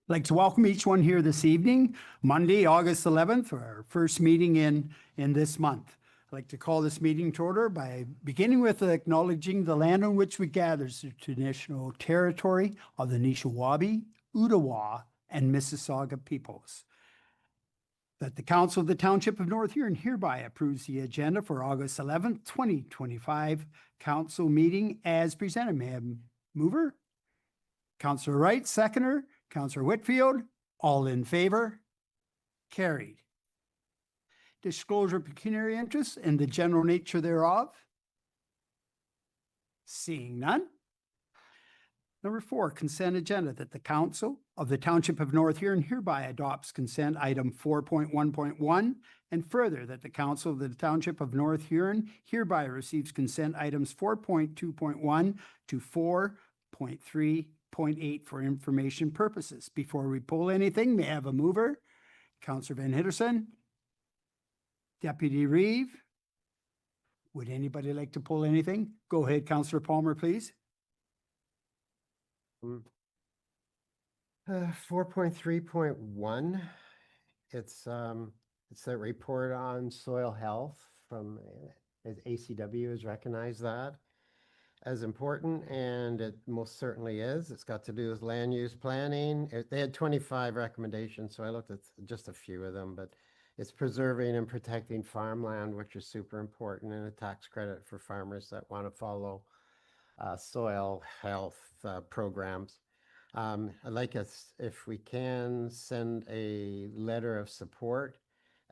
I'd like to welcome each one here this evening, Monday, August 11th, for our first meeting in this month. I'd like to call this meeting to order by beginning with acknowledging the land on which we gather, the traditional territory of the Nishnawbe, Ottawa, and Mississauga peoples. That the Council of the Township of North Huron hereby approves the agenda for August 11th, 2025 council meeting as presented. May I have a mover? Councillor Wright, seconder. Councillor Whitfield, all in favor? Carried. Disclosure of pecuniary interests and the general nature thereof? Seeing none. Number 4, consent agenda, that the Council of the Township of North Huron hereby adopts consent item 4.1.1, and further that the Council of the Township of North Huron hereby receives consent items 4.2.1 to 4.3.8 for information purposes. Before we pull anything, may I have a mover? Councillor Van Hitterson. Deputy Reeve. Would anybody like to pull anything? Go ahead, Councillor Palmer, please. 4.3.1. It's that report on soil health from ACW has recognized that as important, and it most certainly is. It's got to do with land use planning. They had 25 recommendations, so I looked at just a few of them, but it's preserving and protecting farmland, which is super important, and a tax credit for farmers that want to follow soil health programs. I'd like us, if we can, send a letter of support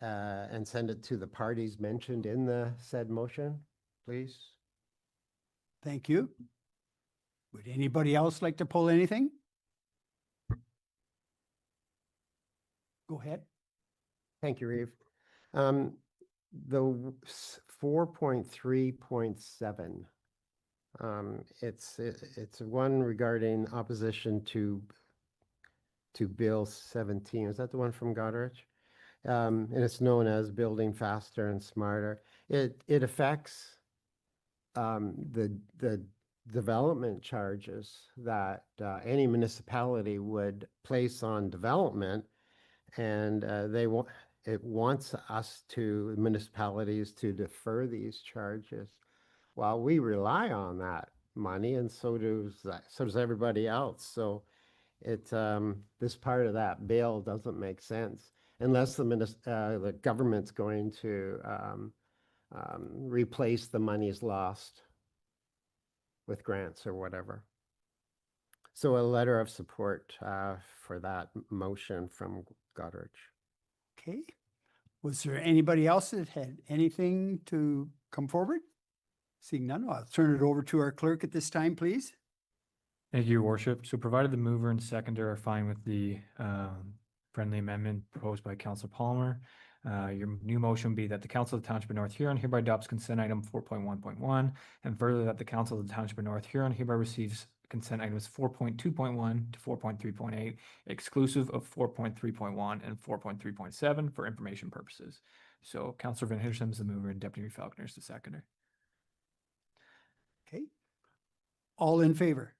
and send it to the parties mentioned in the said motion, please. Thank you. Would anybody else like to pull anything? Go ahead. Thank you, Reeve. The 4.3.7. It's one regarding opposition to Bill 17. Is that the one from Goderich? And it's known as building faster and smarter. It affects the development charges that any municipality would place on development, and it wants municipalities to defer these charges. Well, we rely on that money, and so does everybody else. So this part of that bill doesn't make sense unless the government's going to replace the monies lost with grants or whatever. So a letter of support for that motion from Goderich. Okay. Was there anybody else that had anything to come forward? Seeing none, I'll turn it over to our clerk at this time, please. Thank you, Your Worship. So provided the mover and seconder are fine with the friendly amendment proposed by Councillor Palmer, your new motion would be that the Council of the Township of North Huron hereby adopts consent item 4.1.1, and further that the Council of the Township of North Huron hereby receives consent items 4.2.1 to 4.3.8, exclusive of 4.3.1 and 4.3.7 for information purposes. So Councillor Van Hitterson is the mover and Deputy Falconer is the seconder. Okay. All in favor?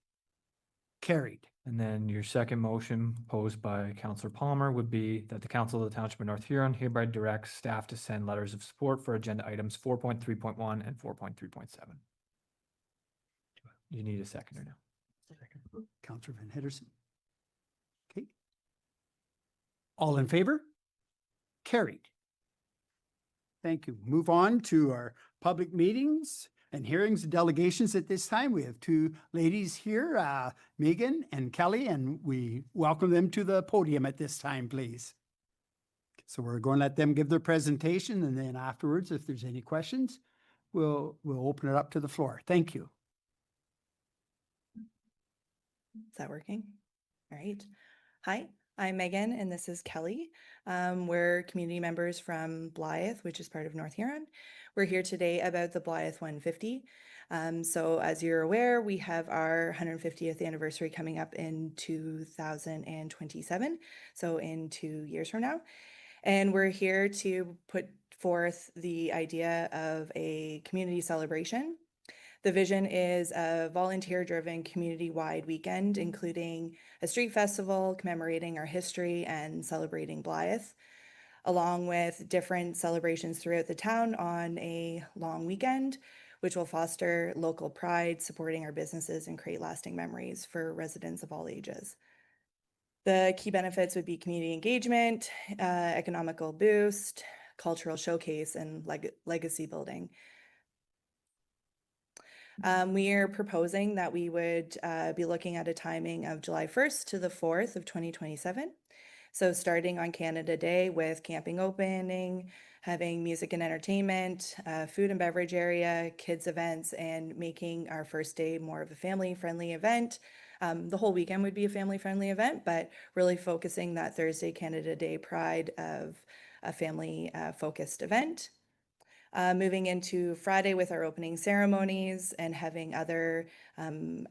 Carried. And then your second motion posed by Councillor Palmer would be that the Council of the Township of North Huron hereby directs staff to send letters of support for agenda items 4.3.1 and 4.3.7. You need a seconder now. Second. Councillor Van Hitterson. Okay. All in favor? Carried. Thank you. Move on to our public meetings and hearings and delegations at this time. We have two ladies here, Megan and Kelly, and we welcome them to the podium at this time, please. So we're going to let them give their presentation, and then afterwards, if there's any questions, we'll open it up to the floor. Thank you. Is that working? All right. Hi, I'm Megan, and this is Kelly. We're community members from Blyth, which is part of North Huron. We're here today about the Blyth 150. So as you're aware, we have our 150th anniversary coming up in 2027, so in 2 years from now. And we're here to put forth the idea of a community celebration The vision is a volunteer-driven, community-wide weekend, including a street festival commemorating our history and celebrating Blyth, along with different celebrations throughout the town on a long weekend, which will foster local pride, supporting our businesses and create lasting memories for residents of all ages. The key benefits would be community engagement, economical boost, cultural showcase, and legacy building. We are proposing that we would be looking at a timing of July 1st to the 4th of 2027. So starting on Canada Day with camping opening, having music and entertainment, food and beverage area, kids events, and making our first day more of a family-friendly event. The whole weekend would be a family-friendly event, but really focusing that Thursday Canada Day pride of a family-focused event. Moving into Friday with our opening ceremonies and having other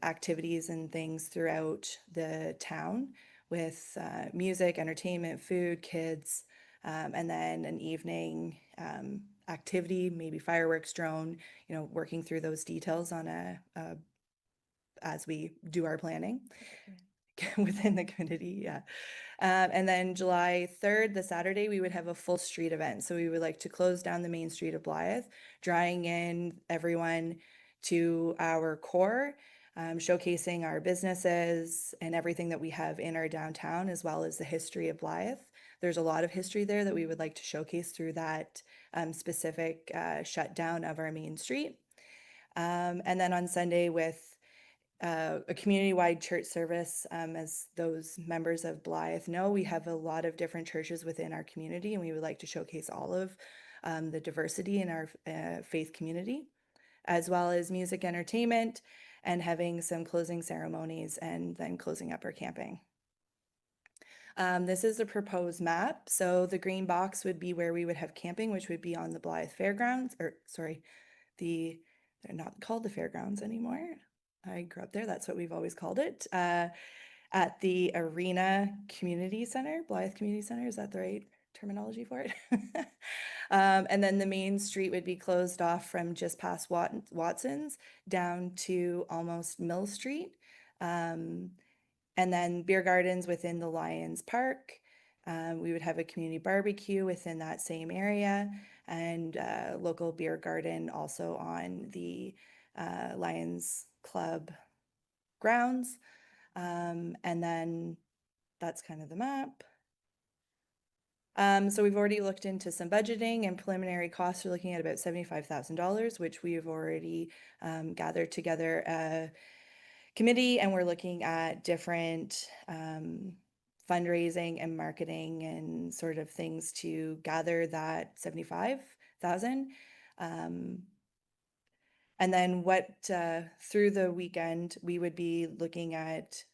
activities and things throughout the town with music, entertainment, food, kids, and then an evening activity, maybe fireworks, drone, working through those details on as we do our planning within the community, yeah. And then July 3rd, the Saturday, we would have a full street event. So we would like to close down the main street of Blyth, drawing in everyone to our core, showcasing our businesses and everything that we have in our downtown, as well as the history of Blyth. There's a lot of history there that we would like to showcase through that specific shutdown of our main street. And then on Sunday with a community-wide church service. As those members of Blyth know, we have a lot of different churches within our community, and we would like to showcase all of the diversity in our faith community, as well as music, entertainment, and having some closing ceremonies and then closing up our camping. This is a proposed map. So the green box would be where we would have camping, which would be on the Blyth Fairgrounds, or sorry, they're not called the fairgrounds anymore. I grew up there, that's what we've always called it. At the Arena Community Center, Blyth Community Center, is that the right terminology for it? And then the main street would be closed off from just past Watson's down to almost Mill Street. And then beer gardens within the Lions Park. We would have a community barbecue within that same area, and local beer garden also on the Lions Club grounds. And then that's kind of the map. So we've already looked into some budgeting and preliminary costs. We're looking at about $75,000, which we've already gathered together a committee, and we're looking at different fundraising and marketing and sort of things to gather that 75,000. And then through the weekend, we would be looking at,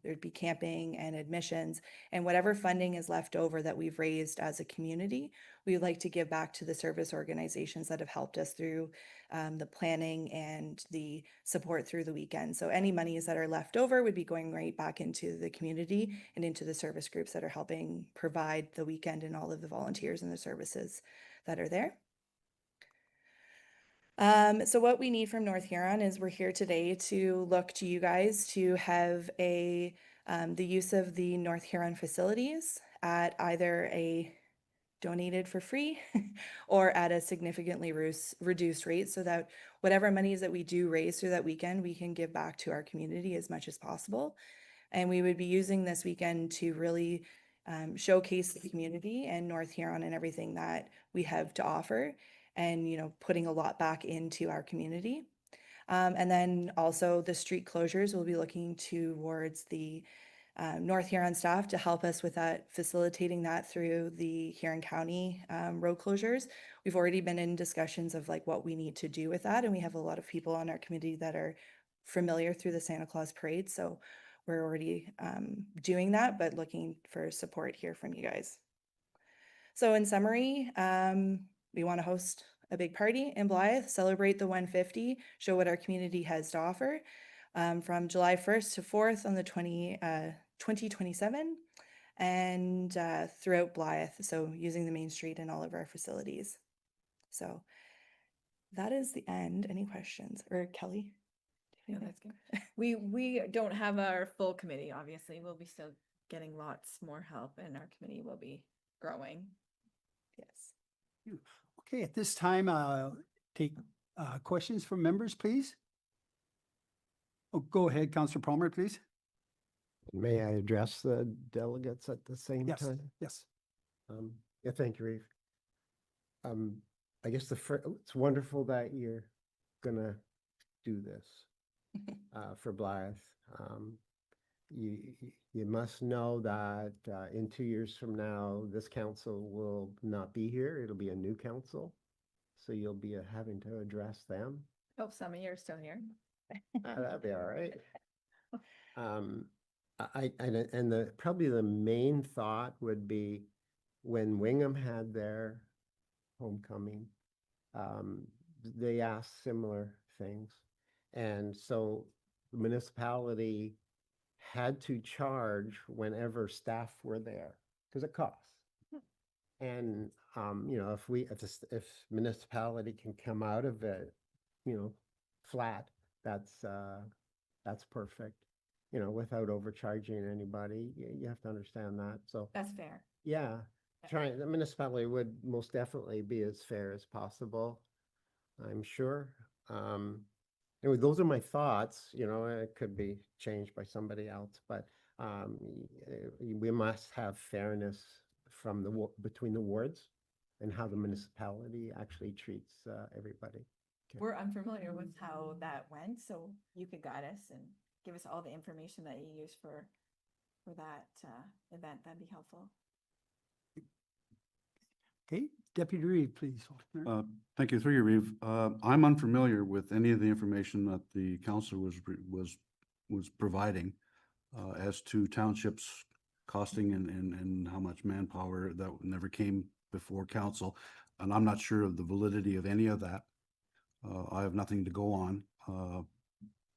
there'd be camping and admissions, and whatever funding is left over that we've raised as a community, we would like to give back to the service organizations that have helped us through the planning and the support through the weekend. So any monies that are left over would be going right back into the community and into the service groups that are helping provide the weekend and all of the volunteers and the services that are there. So what we need from North Huron is we're here today to look to you guys to have the use of the North Huron facilities at either a donated for free or at a significantly reduced rate, so that whatever monies that we do raise through that weekend, we can give back to our community as much as possible. And we would be using this weekend to really showcase the community and North Huron and everything that we have to offer, and putting a lot back into our community. And then also the street closures, we'll be looking towards the North Huron staff to help us with that, facilitating that through the Huron County road closures. We've already been in discussions of what we need to do with that, and we have a lot of people on our committee that are familiar through the Santa Claus parade, so we're already doing that, but looking for support here from you guys. So in summary, we want to host a big party in Blyth, celebrate the 150, show what our community has to offer from July 1st to 4th on the 2027, and throughout Blyth, so using the main street and all of our facilities. So that is the end. Any questions? Or Kelly? Do you No, have that's anything? We don't have our full committee, obviously. We'll be still getting lots more help and our committee will be growing. Yes. Okay, at this time, take questions from members, please. Oh, go ahead, Councillor Palmer, please. May I address the delegates at the same Yes, time? yes. Yeah, thank you, Reeve. I guess it's wonderful that you're gonna do this for Blyth. You must know that in 2 years from now, this council will not be here. It'll be a new council. So you'll be having to address them. Hope some of you are still here. That'd be all right. Probably the main thought would be when Wingham had their homecoming, they asked similar things. And so the municipality had to charge whenever staff were there because it costs. And, you know, if municipality can come out of it, you know, flat, that's perfect, you know, without overcharging anybody. You have to understand that. So, That's fair. yeah, the municipality would most definitely be as fair as possible, I'm sure. Anyway, those are my thoughts, you know, it could be changed by somebody else, but we must have fairness from between the wards and how the municipality actually treats everybody. Okay. We're unfamiliar with how that went, so you could guide us and give us all the information that you use for that event. That'd be helpful. Okay, Deputy Reeve, please. Thank you. Through you, Reeve. I'm unfamiliar with any of the information that the council was providing as to townships costing and how much manpower that never came before council. And I'm not sure of the validity of any of that. I have nothing to go on.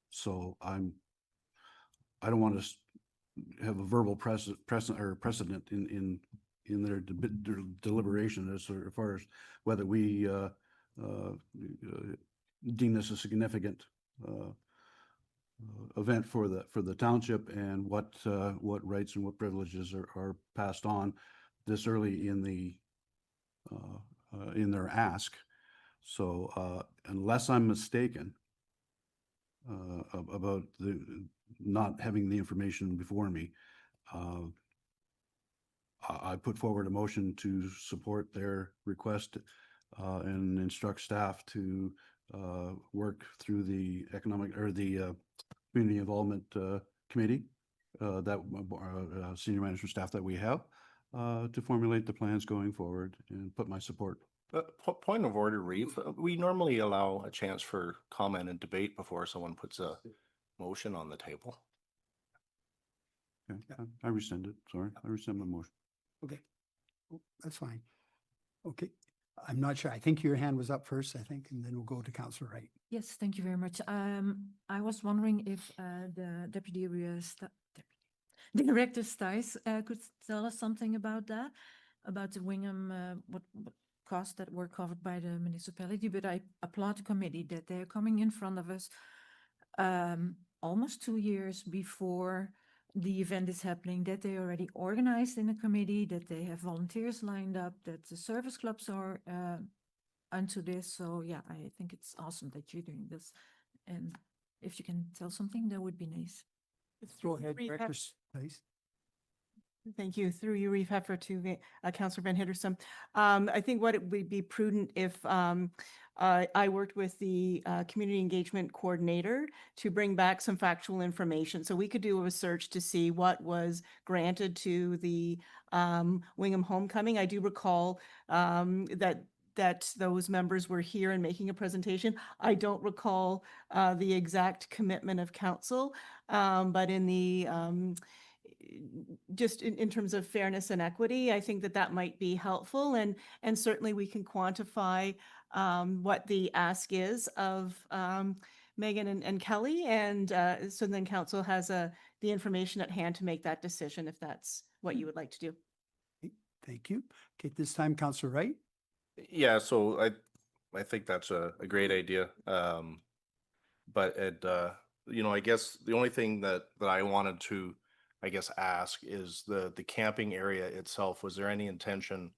So I don't want to have a verbal precedent in their deliberation as far as whether we deem this a significant event for the township and what rights and what privileges are passed on this early in their ask. So unless I'm mistaken about not having the information before me, I put forward a motion to support their request and instruct staff to work through the community involvement committee, that senior management staff that we have, to formulate the plans going forward and put my support. Point of order, Reeve. We normally allow a chance for comment and debate before someone puts a motion on the table. Okay, I rescind it. Sorry, I rescind my motion. Okay, that's fine. Okay, I'm not sure. I think your hand was up first, I think, and then we'll go to Councillor Wright. Yes, thank you very much. I was wondering if the Director Stice could tell us something about that, about the Wingham, what costs that were covered by the municipality, but I applaud the committee that they're coming in front of us almost 2 years before the event is happening, that they already organized in a committee, that they have volunteers lined up, that the service clubs are onto this. So yeah, I think it's awesome that you're doing this. And if you can tell something, that would be nice. Go ahead, Director Stice. Thank you. Through you, Reeve Heffer, to Councillor Van Hittersum. I think what it would be prudent if I worked with the community engagement coordinator to bring back some factual information. So we could do a search to see what was granted to the Wingham Homecoming. I do recall that those members were here and making a presentation. I don't recall the exact commitment of council, but in the just in terms of fairness and equity, I think that might be helpful, and certainly we can quantify what the ask is of Megan and Kelly, and so then council has the information at hand to make that decision if that's what you would like to do. Okay, thank you. Okay, this time, Councillor Wright. Yeah, so I think that's a great idea. But I guess the only thing that I wanted to, I guess, ask is the camping area itself. Was there any intention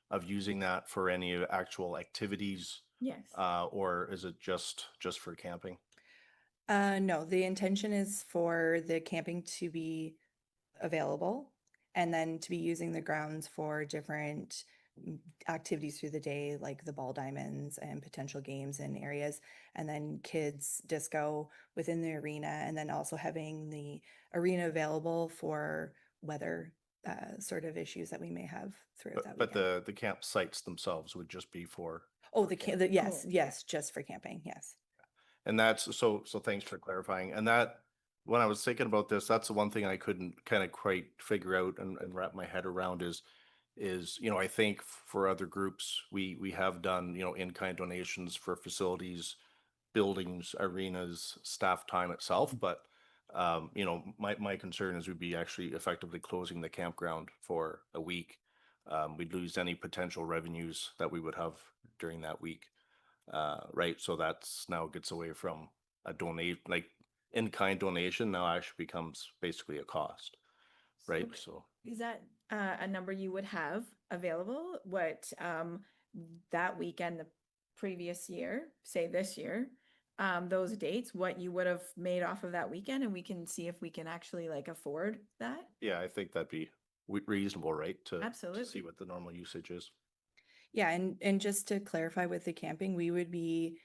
of using that for any actual activities? Yes. Or is it just for camping? No, the intention is for the camping to be available and then to be using the grounds for different activities through the day, like the ball diamonds and potential games in areas, and then kids disco within the arena, and then also having the arena available for weather sort of issues that we may have throughout that But weekend. the campsites themselves would just be for. Oh, yes, Oh, yes, just for camping, yes. And that's so thanks for clarifying. And that when I was thinking about this, that's the one thing I couldn't kind of quite figure out and wrap my head around is, I think for other groups, we have done, in-kind donations for facilities, buildings, arenas, staff time itself, but my concern is we'd be actually effectively closing the campground for a week. We'd lose any potential revenues that we would have during that week. Right, so that's now gets away from a like in-kind donation now actually becomes basically a cost, right? So Is that a number you would have available? What that weekend, the previous year, say this year, those dates, what you would have made off of that weekend, and we can see if we can actually like afford that? yeah, I think that'd be reasonable, right? To see Absolutely. what the normal usage is. Yeah, and just to clarify with the camping, we would be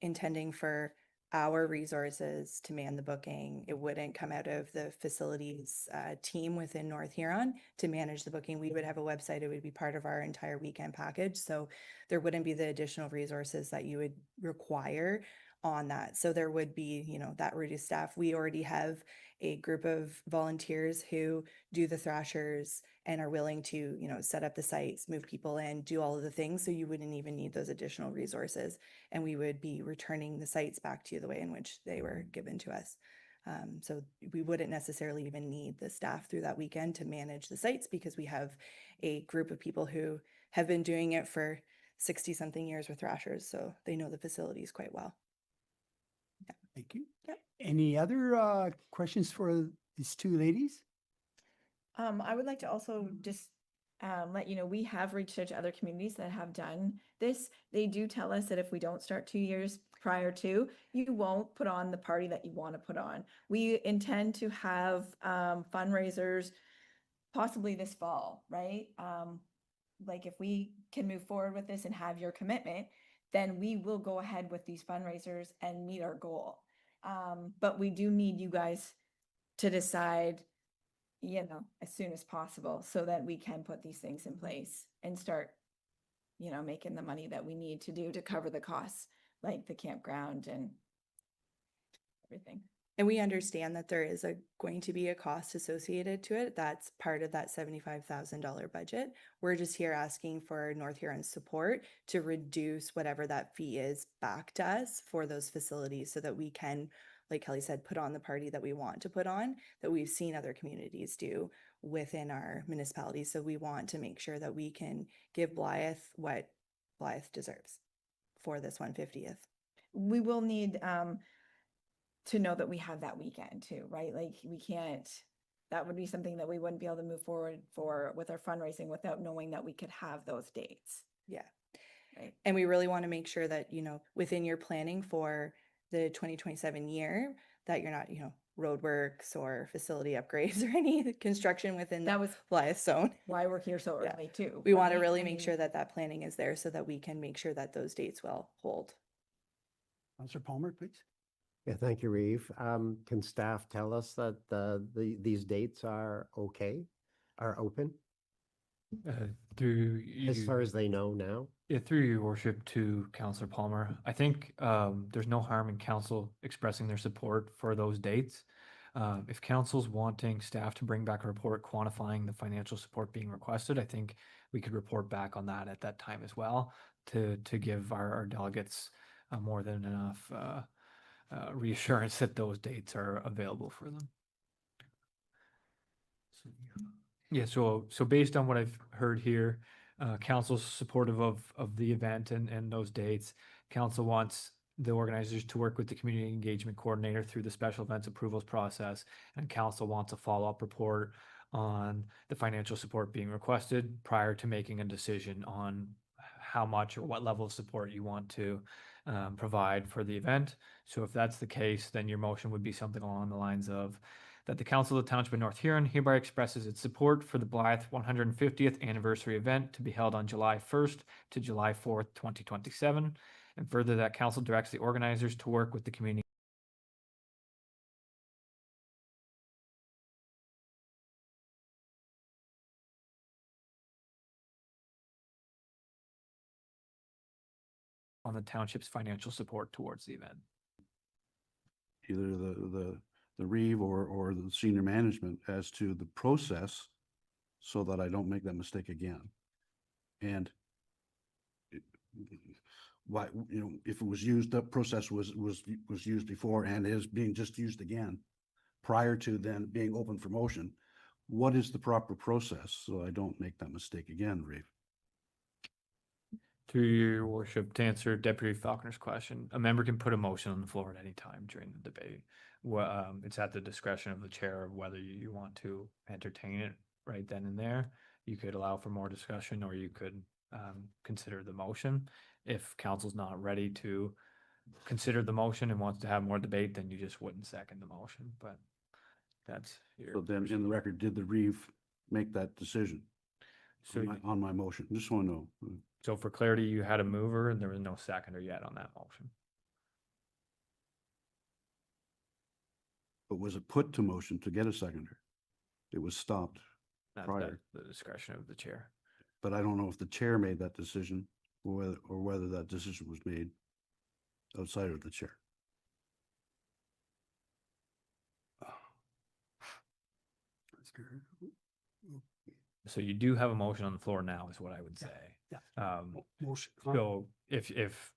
intending for our resources to man the booking. It wouldn't come out of the facilities team within North Huron to manage the booking. We would have a website. It would be part of our entire weekend package. So there wouldn't be the additional resources that you would require on that. So there would be, that reduced staff. We already have a group of volunteers who do the Threshers and are willing to, set up the sites, move people in, do all of the things. So you wouldn't even need those additional resources. And we would be returning the sites back to you the way in which they were given to us. So we wouldn't necessarily even need the staff through that weekend to manage the sites because we have a group of people who have been doing it for 60 something years with Threshers. So they know the facilities quite well. Thank you. Yep. Any other questions for these two ladies? I would like to also just let you know, we have reached out to other communities that have done this. They do tell us that if we don't start 2 years prior to, you won't put on the party that you want to put on. We intend to have fundraisers possibly this fall, right? Like if we can move forward with this and have your commitment, then we will go ahead with these fundraisers and meet our goal. But we do need you guys to decide, as soon as possible so that we can put these things in place and start, making the money that we need to do to cover the costs, like the campground and everything. And we understand that there is going to be a cost associated to it. That's part of that $75,000 budget. We're just here asking for North Huron's support to reduce whatever that fee is back to us for those facilities so that we can, like Kelly said, put on the party that we want to put on, that we've seen other communities do within our municipalities. So we want to make sure that we can give Blyth what Blyth deserves for this 150th. We will need to know that we have that weekend too, right? Like that would be something that we wouldn't be able to move forward for with our fundraising without knowing that we could have those dates. Yeah. Right. And we really want to make sure that, within your planning for the 2027 year, that you're not, roadworks or facility upgrades or any construction within That the was Blyth zone. why we're here so Yeah. early too. We want to right? really I make mean, sure that that planning is there so that we can make sure that those dates will hold. Councillor Palmer, please. Yeah, thank you, Reeve. Can staff tell us that these dates are okay, are open, Through as far you- as they know now? Yeah, through your worship to Councillor Palmer, I think there's no harm in council expressing their support for those dates. If council's wanting staff to bring back a report quantifying the financial support being requested, I think we could report back on that at that time as well to give our delegates more than enough reassurance that those dates are available for them. Yeah, so based on what I've heard here, Council's supportive of the event and those dates. Council wants the organizers to work with the community engagement coordinator through the special events approvals process, and council wants a follow-up report on the financial support being requested prior to making a decision on how much or what level of support you want to provide for the event. So if that's the case, then your motion would be something along the lines of that the Council of the Township of North Huron hereby expresses its support for the Blyth 150th anniversary event to be held on July 1st to July 4th, 2027. And further, that council directs the organizers to work with the community on the township's financial support towards the event. Either the Reeve or the senior management as to the process so that I don't make that mistake again. And why, if it was used, that process was used before and is being just used again prior to then being open for motion, what is the proper process so I don't make that mistake again, Reeve? Through your worship, to answer Deputy Falconer's question, a member can put a motion on the floor at any time during the debate. It's at the discretion of the chair of whether you want to entertain it right then and there. You could allow for more discussion, or you could consider the motion. If council's not ready to consider the motion and wants to have more debate, then you just wouldn't second the motion, but that's your. So then in the record, did the Reeve make that decision So, on my motion? Just want to know. so for clarity, you had a mover and there was no seconder yet on that motion. But was it put to motion to get a seconder? It was stopped, That's Prior. the discretion of the chair. but I don't know if the chair made that decision or whether that decision was made outside of the chair. That's good. So you do have a motion on the floor now, is what I would say. yeah. Motion. So if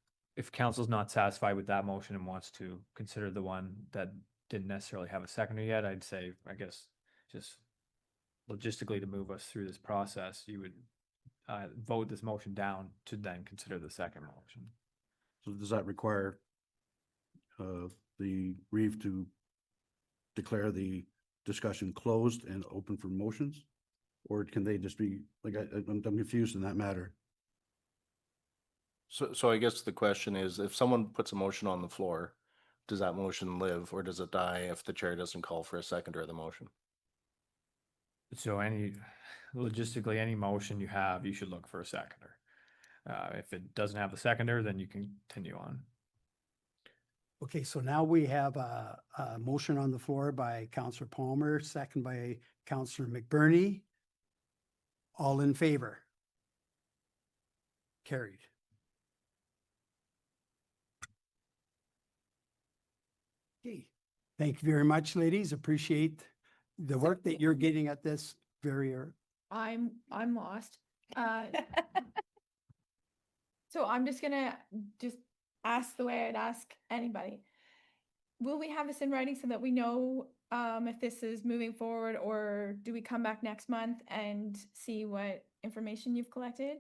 council's not satisfied with that motion and wants to consider the one that didn't necessarily have a seconder yet, I'd say, I guess, just logistically to move us through this process, you would vote this motion down to then consider the second motion. So does that require the Reeve to declare the discussion closed and open for motions? Or can they just be, like, I'm confused in that matter. So I guess the question is, if someone puts a motion on the floor, does that motion live or does it die if the chair doesn't call for a seconder of the motion? So logistically, any motion you have, you should look for a seconder. If it doesn't have a seconder, then you can continue on. Okay, so now we have a motion on the floor by Councillor Palmer, second by Councillor McBurney. All in favor? Carried. Okay, thank you very much, ladies. Appreciate the work that you're getting at this very early. I'm lost. So I'm just gonna ask the way I'd ask anybody. Will we have this in writing so that we know if this is moving forward, or do we come back next month and see what information you've collected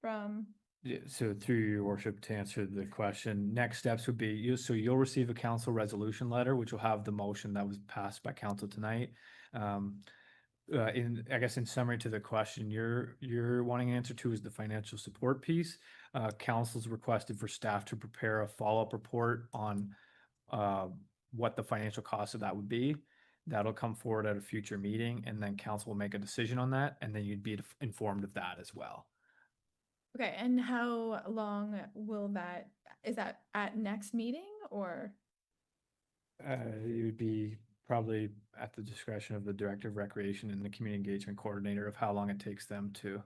from? Yeah, so through your worship, to answer the question, next steps would be you'll receive a council resolution letter, which will have the motion that was passed by council tonight. I guess in summary to the question you're wanting an answer to is the financial support piece. Council's requested for staff to prepare a follow-up report on what the financial cost of that would be. That'll come forward at a future meeting, and then council will make a decision on that, and then you'd be informed of that as well. Okay, and how long will that, is that at next meeting or? It would be probably at the discretion of the Director of Recreation and the Community Engagement Coordinator of how long it takes them to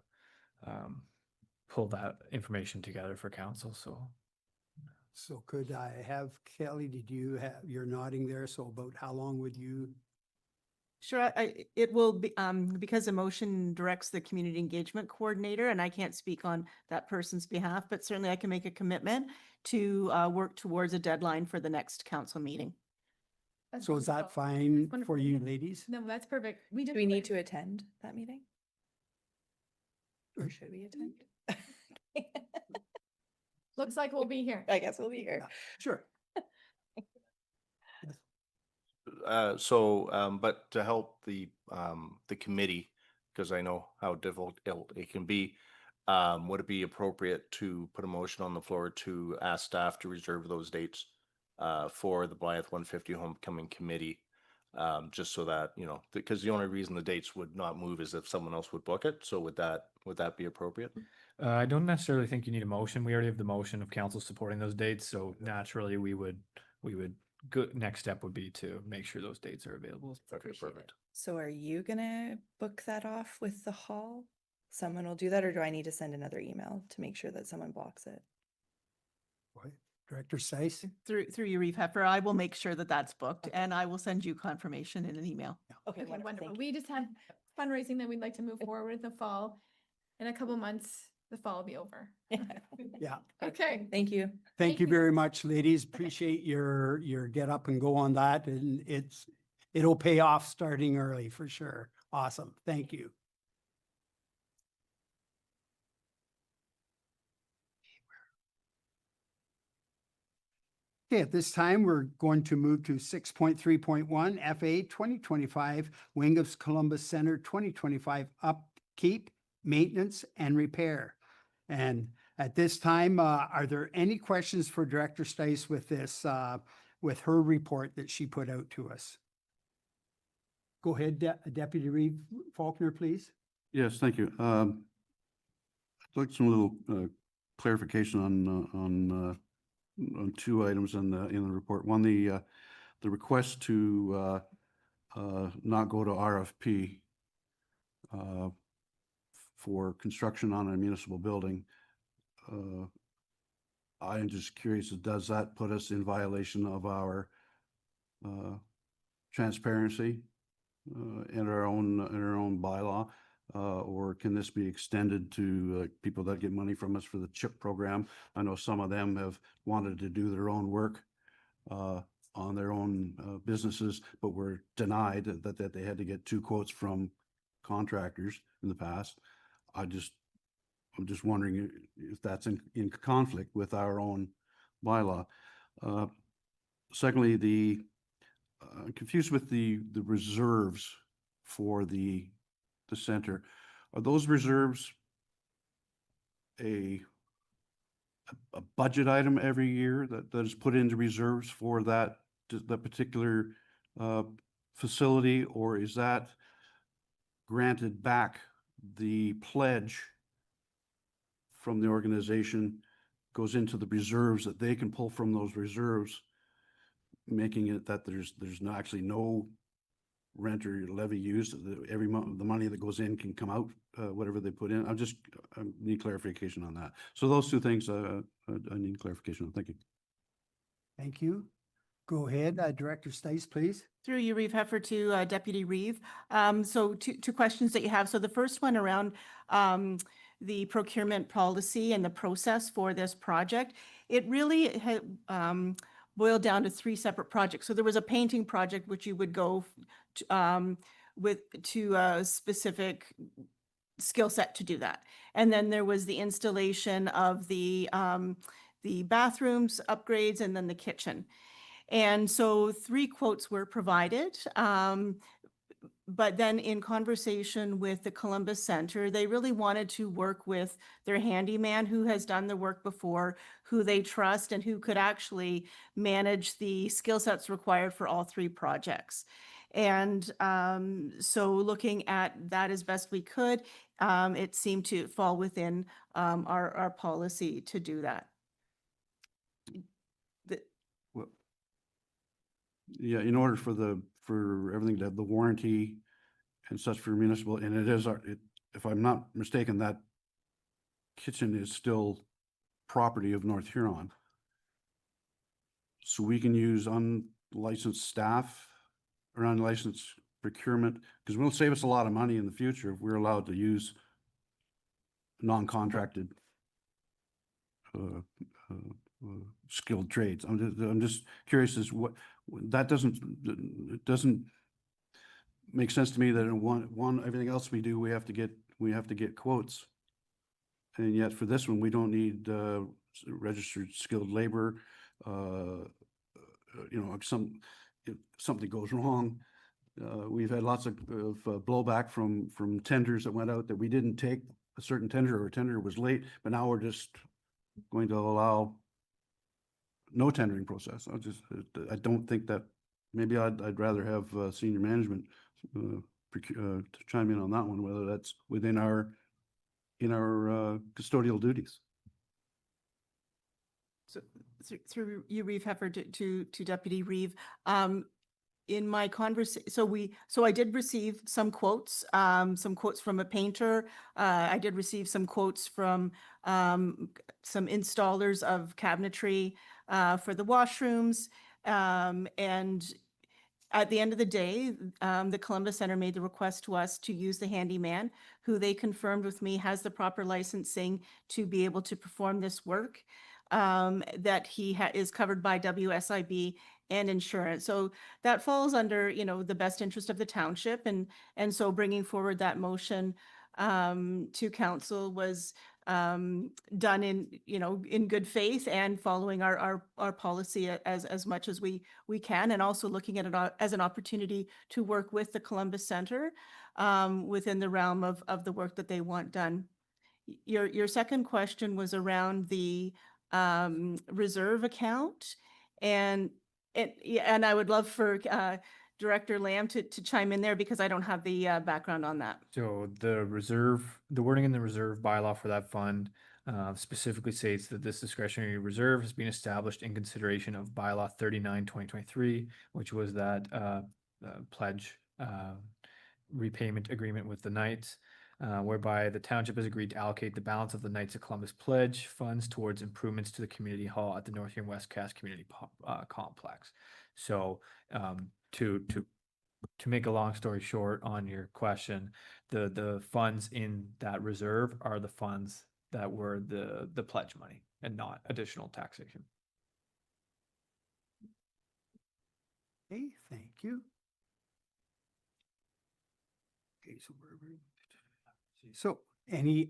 pull that information together for council, So could I have, Kelly, did you have, you're nodding there, so about how long would you? Sure, it will be, because the motion directs the community engagement coordinator, and I can't speak on that person's behalf, but certainly I can make a commitment to work towards a deadline for the next council meeting. That's So is that wonderful. fine That's for wonderful. you ladies? No, that's perfect. Do we need to attend that meeting? Or should we attend? Looks like we'll be here. I guess we'll be here. Sure. But to help the committee, because I know how difficult it can be, would it be appropriate to put a motion on the floor to ask staff to reserve those dates for the Blyth 150 Homecoming Committee? Just so that, you know, because the only reason the dates would not move is if someone else would book it. So would that be appropriate? I don't necessarily think you need a motion. We already have the motion of council supporting those dates, so naturally we would next step would be to make sure those dates are available. Okay, perfect. So are you gonna book that off with the hall? Someone will do that, or do I need to send another email to make sure that someone blocks it? Director Seiss? Through you, Reeve Heffer, I will make sure that that's booked and I will send you confirmation in an email. Okay, Okay, wonderful. thank you. We just have fundraising that we'd like to move forward in the fall. In a couple months, the fall will be over. Yeah. Okay. Thank you. Thank you very much, ladies. Appreciate your get up and go on that. And it'll pay off starting early for sure. Awesome. Thank you. Okay, at this time, we're going to move to 6.3.1 FA 2025 Wing of Columbus Center 2025 upkeep, maintenance, and repair. And at this time, are there any questions for Director Stice with this, with her report that she put out to us? Go ahead, Deputy Reeve Faulkner, please. Yes, thank you. I'd like some little clarification on two items in the report. One, the request to not go to RFP for construction on a municipal building. I am just curious, does that put us in violation of our transparency in our own bylaw? Or can this be extended to people that get money from us for the CHIP program? I know some of them have wanted to do their own work on their own businesses, but were denied that they had to get 2 quotes from contractors in the past. I'm just wondering if that's in conflict with our own bylaw. Secondly, I'm confused with the reserves for the center. Are those reserves a budget item every year that is put into reserves for that particular facility, or is that granted back? The pledge from the organization goes into the reserves that they can pull from those reserves, making it that there's actually no rent or levy used. Every month, the money that goes in can come out, whatever they put in. I need clarification on that. So those 2 things I need clarification on. Thank you. Thank you. Go ahead, Director Stice, please. Through you, Reeve Heffer, to Deputy Reeve. So two questions that you have. So the first one around the procurement policy and the process for this project. It really boiled down to 3 separate projects. So there was a painting project which you would go to a specific skill set to do that. And then there was the installation of the bathrooms upgrades and then the kitchen. And so 3 quotes were provided. But then in conversation with the Columbus Center, they really wanted to work with their handyman who has done the work before, who they trust, and who could actually manage the skill sets required for all 3 projects. And so looking at that as best we could, it seemed to fall within our policy to do that. Well, yeah, in order for everything to have the warranty and such for municipal, and it is if I'm not mistaken, that kitchen is still property of North Huron. So we can use unlicensed staff or unlicensed procurement, because it will save us a lot of money in the future if we're allowed to use non-contracted skilled trades. I'm just curious as what that doesn't make sense to me that in one everything else we do we have to get quotes And yet for this one, we don't need registered skilled labor. You know, if something goes wrong, we've had lots of blowback from tenders that went out that we didn't take a certain tender, or a tender was late, but now we're just going to allow no tendering process. I don't think that, maybe I'd rather have senior management to chime in on that one, whether that's within our custodial duties. So through you, Reeve Heffer, to Deputy Reeve, in my so I did receive some quotes from a painter. I did receive some quotes from some installers of cabinetry for the washrooms. And at the end of the day, the Columbus Center made the request to us to use the handyman, who they confirmed with me has the proper licensing to be able to perform this work, that he is covered by WSIB and insurance. So that falls under, you know, the best interest of the township. And so bringing forward that motion to council was done in, you know, in good faith and following our policy as much as we can, and also looking at it as an opportunity to work with the Columbus Center within the realm of the work that they want done. Your second question was around the reserve account, and I would love for Director Lamb to chime in there, because I don't have the background on that. So the wording in the reserve bylaw for that fund specifically states that this discretionary reserve has been established in consideration of bylaw 39/2023, which was that pledge repayment agreement with the Knights, whereby the township has agreed to allocate the balance of the Knights of Columbus pledge funds towards improvements to the community hall at the North Huron West Cast Community Complex. So to make a long story short on your question, the funds in that reserve are the funds that were the pledge money and not additional taxation. Okay, thank you. Okay, so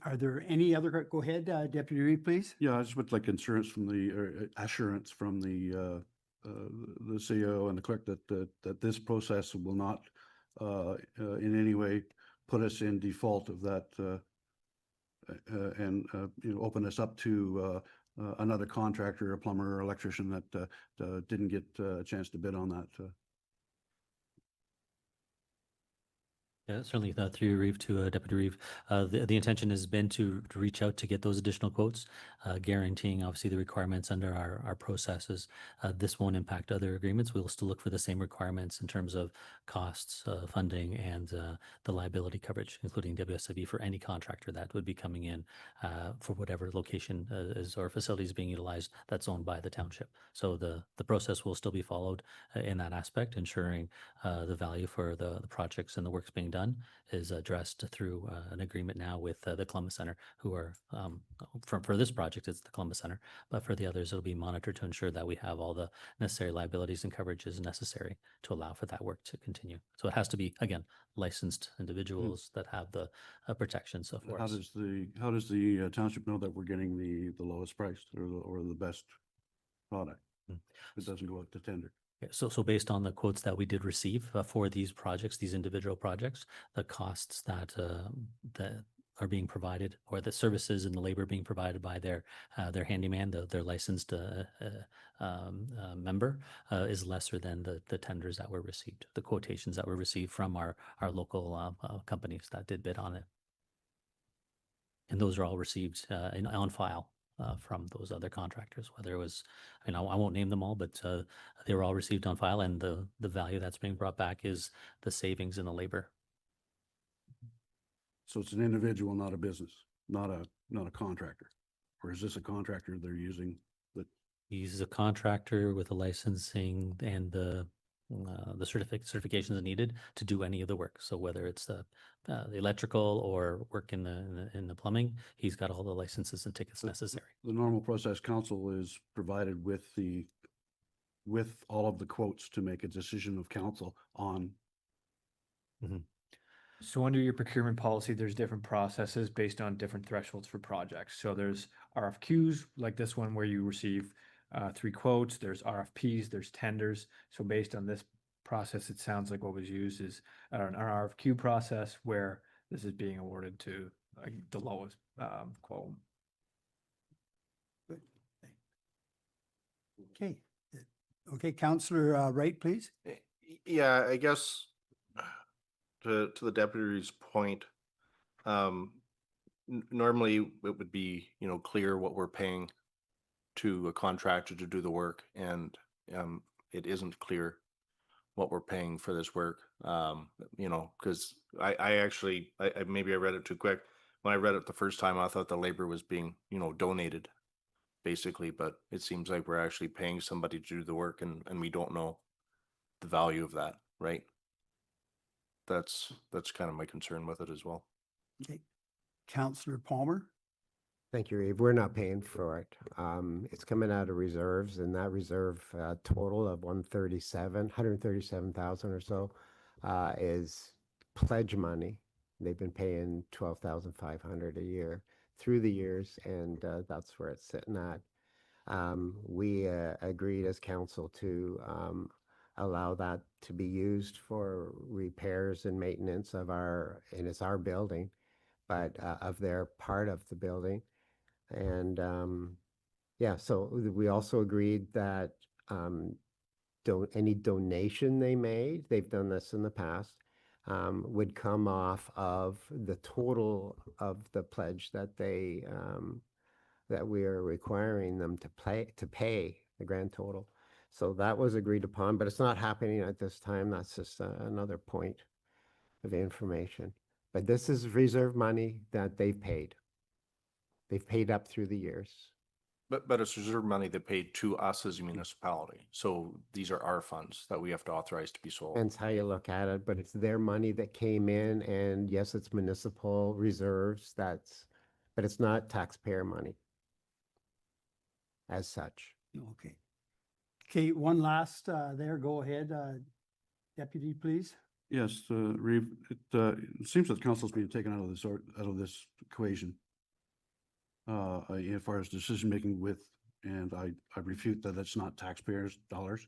are there any other, go ahead, Deputy Reeve, please. Yeah, I just would like assurance from the CEO and the clerk that this process will not in any way put us in default of that and you know, open us up to another contractor, a plumber or electrician that didn't get a chance to bid on that. Yeah, certainly through Reeve to Deputy Reeve. The intention has been to reach out to get those additional quotes, guaranteeing obviously the requirements under our processes. This won't impact other agreements. We'll still look for the same requirements in terms of costs, funding, and the liability coverage, including WSIB for any contractor that would be coming in for whatever location is or facility is being utilized that's owned by the township. So the process will still be followed in that aspect, ensuring the value for the projects and the works being done is addressed through an agreement now with the Columbus Center, who are, for this project, it's the Columbus Center, but for the others, it'll be monitored to ensure that we have all the necessary liabilities and coverages necessary to allow for that work to continue. So it has to be, again, licensed individuals that have the protections of How does the township know that we're getting the lowest price or the best product? It doesn't go out to tender. So based on the quotes that we did receive for these projects, these individual projects, the costs that are being provided, or the services and the labor being provided by their handyman, their licensed member, is lesser than the tenders that were received, the quotations that were received from our local companies that did bid on it. And those are all received on file from those other contractors, whether it was, I won't name them all, but they were all received on file, and the value that's being brought back is the savings in the labor. So it's an individual, not a business, not a contractor, or is this a contractor they're using? He's a contractor with a licensing and the certifications needed to do any of the work. So whether it's the electrical or work in the plumbing, he's got all the licenses and tickets necessary. The normal process, council is provided with all of the quotes to make a decision of council on. Mm-hmm. So under your procurement policy, there's different processes based on different thresholds for projects. So there's RFQs like this one where you receive 3 quotes, there's RFPs, there's tenders. So based on this process, it sounds like what was used is an RFQ process where this is being awarded to the lowest quote. Okay. Okay, Counselor Wright, please. Yeah, I guess to the deputy's point, normally it would be, clear what we're paying to a contractor to do the work, and it isn't clear what we're paying for this work. Because I actually, maybe I read it too quick. When I read it the first time, I thought the labor was being, donated, basically, but it seems like we're actually paying somebody to do the work, and we don't know the value of that, right? That's kind of my concern with it as well. Okay. Counselor Palmer. Thank you, Eve. We're not paying for it. It's coming out of reserves, and that reserve total of 137,000 or so is pledge money. They've been paying 12,500 a year through the years, and that's where it's sitting at. We agreed as council to allow that to be used for repairs and maintenance of and it's our building, but of their part of the building. And yeah, so we also agreed that any donation they made, they've done this in the past, would come off of the total of the pledge that that we are requiring them to pay the grand total. So that was agreed upon, but it's not happening at this time. That's just another point of information. But this is reserve money that they've paid. They've paid up through the years. But it's reserve money that paid to us as a municipality. So these are our funds that we have to authorize to be sold. Depends how you look at it, but it's their money that came in, and yes, it's municipal reserves. But it's not taxpayer money as such. Okay. Okay, one last there. Go ahead, Deputy, please. Yes, Reeve, it seems that council's being taken out of this equation. As far as decision-making and I refute that it's not taxpayers' dollars,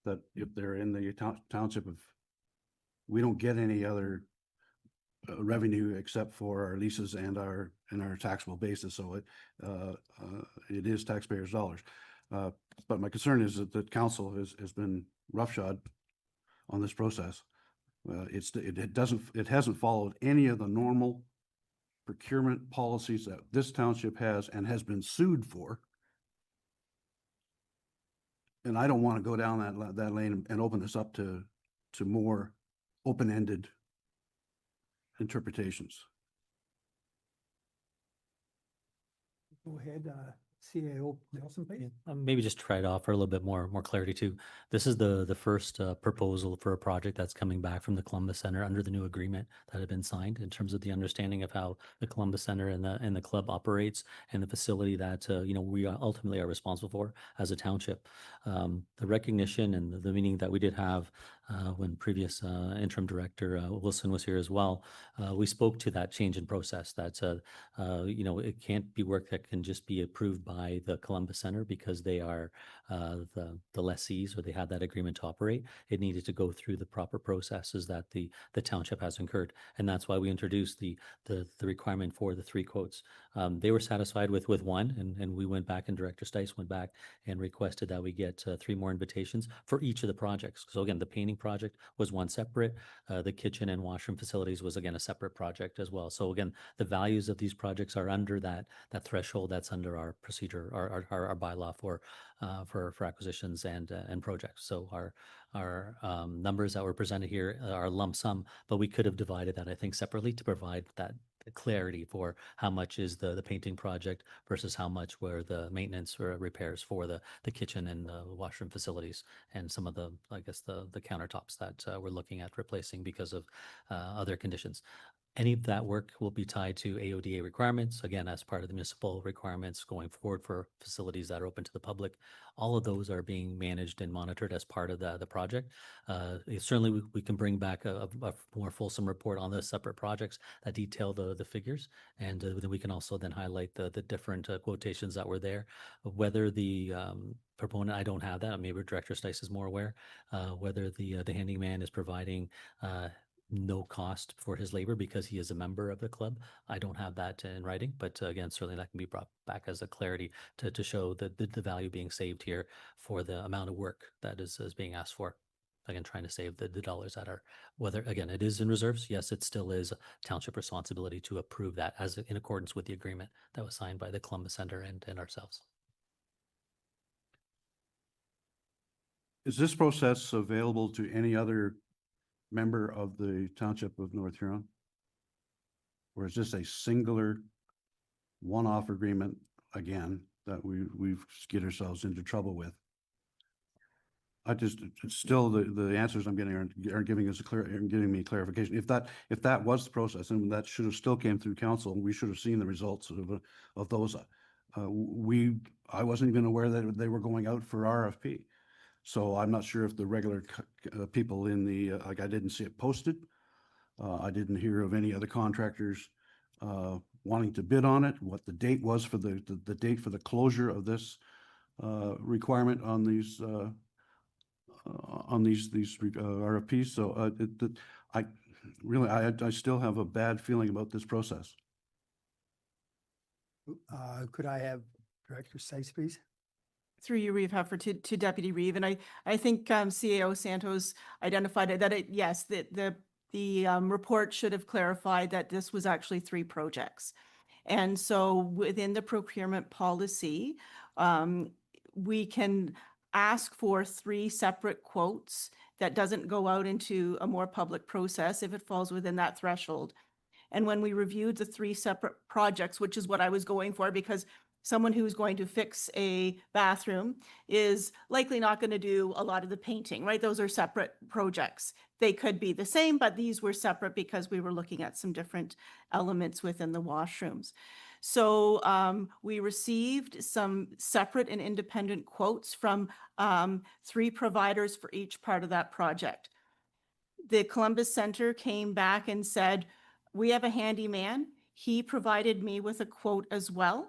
that if they're in the township we don't get any other revenue except for our leases and our taxable basis. So it is taxpayers' dollars. But my concern is that council has been roughshod on this process. It hasn't followed any of the normal procurement policies that this township has and has been sued for. And I don't want to go down that lane and open this up to more open-ended interpretations. Go ahead, CAO Nelson, please. Maybe just try it off for a little bit more clarity too. This is the first proposal for a project that's coming back from the Columbus Center under the new agreement that had been signed in terms of the understanding of how the Columbus Center and the club operates and the facility that we ultimately are responsible for as a township. The recognition and the meeting that we did have when previous interim director Wilson was here as well, we spoke to that change in process. That it can't be work that can just be approved by the Columbus Center because they are the lessees, or they have that agreement to operate. It needed to go through the proper processes that the township has incurred, and that's why we introduced the requirement for the 3 quotes. They were satisfied with one, and we went back, and Director Stice went back and requested that we get 3 more invitations for each of the projects. So again, the painting project was one separate. The kitchen and washroom facilities was again a separate project as well. So again, the values of these projects are under that threshold that's under our procedure, our bylaw for acquisitions and projects. So our numbers that were presented here are lump sum, but we could have divided that, I think, separately to provide that clarity for how much is the painting project versus how much were the maintenance or repairs for the kitchen and the washroom facilities and some of the, I guess, the countertops that we're looking at replacing because of other conditions. Any of that work will be tied to AODA requirements, again, as part of the municipal requirements going forward for facilities that are open to the public. All of those are being managed and monitored as part of the project. Certainly, we can bring back a more fulsome report on the separate projects that detail the figures. And then we can also then highlight the different quotations that were there. Whether the proponent, I don't have that, maybe Director Stice is more aware, whether the handyman is providing no cost for his labor because he is a member of the club. I don't have that in writing, but again, certainly that can be brought back as a clarity to show the value being saved here for the amount of work that is being asked for. Again, trying to save the dollars that are, whether, again, it is in reserves. Yes, it still is a township responsibility to approve that as in accordance with the agreement that was signed by the Columbus Center and ourselves. Is this process available to any other member of the Township of North Huron? Or is this a singular one-off agreement again that we've get ourselves into trouble with? It's still the answers I'm getting aren't giving us aren't giving me clarification. If that was the process, and that should have still came through council, we should have seen the results of those. I wasn't even aware that they were going out for RFP. So I'm not sure if the regular people in the, like, I didn't see it posted. I didn't hear of any other contractors wanting to bid on it, what the date was for the date for the closure of this requirement on these RFPs. So I still have a bad feeling about this process. Could I have Director Stice, please? Through you, Reeve Heffer, to Deputy Reeve. And I think CAO Santos identified it, that yes, the report should have clarified that this was actually 3 projects. And so within the procurement policy, we can ask for 3 separate quotes that doesn't go out into a more public process if it falls within that threshold. And when we reviewed the 3 separate projects, which is what I was going for, because someone who's going to fix a bathroom is likely not going to do a lot of the painting, right? Those are separate projects. They could be the same, but these were separate because we were looking at some different elements within the washrooms. So we received some separate and independent quotes from 3 providers for each part of that project. The Columbus Center came back and said, we have a handyman. He provided me with a quote as well.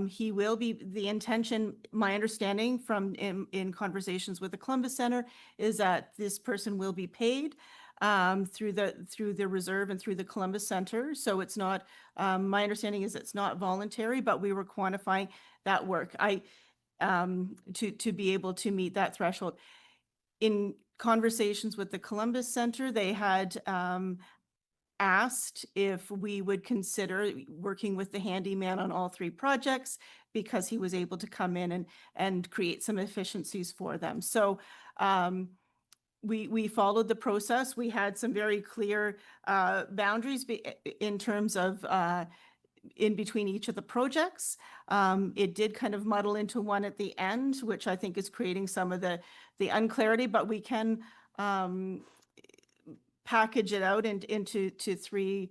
He will be, the intention, my understanding from in conversations with the Columbus Center is that this person will be paid through the reserve and through the Columbus Center. So it's not, my understanding is it's not voluntary, but we were quantifying that work to be able to meet that threshold. In conversations with the Columbus Center, they had asked if we would consider working with the handyman on all 3 projects because he was able to come in and create some efficiencies for them. So we followed the process. We had some very clear boundaries in terms of in between each of the projects. It did kind of muddle into one at the end, which I think is creating some of the unclarity, but we can package it out into three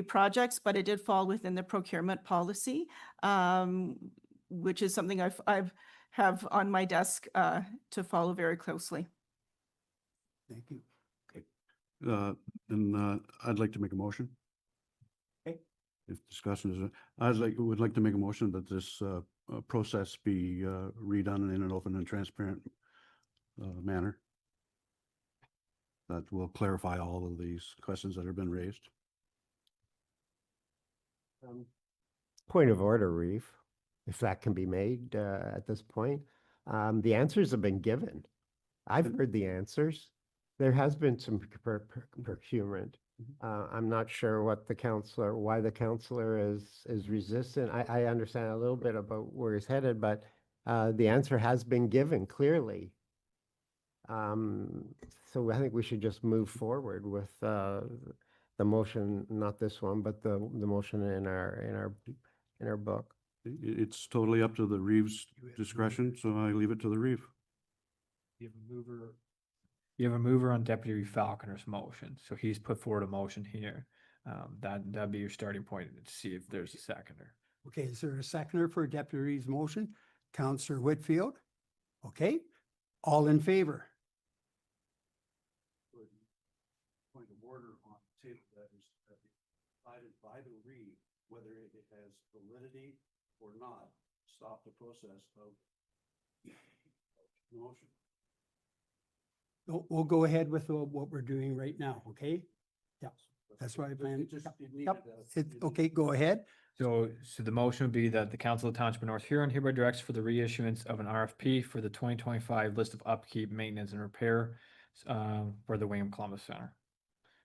projects, but it did fall within the procurement policy, which is something I've have on my desk to follow very closely. Thank you. And I'd like to make a motion. Okay. If discussion is, would like to make a motion that this process be redone in an open and transparent manner. That will clarify all of these questions that have been raised. Point of order, Reeve, if that can be made at this point. The answers have been given. I've heard the answers. There has been some procurement. I'm not sure what why the councillor is resistant. I understand a little bit about where he's headed, but the answer has been given clearly. So I think we should just move forward with the motion, not this one, but the motion in our book. It's totally up to the Reeve's discretion, so I leave it to the Reeve. You have a mover on Deputy Falconer's motion, so he's put forward a motion here. That'd be your starting point to see if there's a seconder. Okay, is there a seconder for Deputy Reeves' motion? Counselor Whitfield? Okay, all in favor? Point of order on the table that is decided by the read, whether it has validity or not, stop the process of motion. We'll go ahead with what we're doing right now, okay? Yeah, that's what I planned. Yep, okay, go ahead. So the motion would be that the Council of the Township of North Huron hereby directs for the reissuance of an RFP for the 2025 list of upkeep, maintenance, and repair for the William Columbus Center.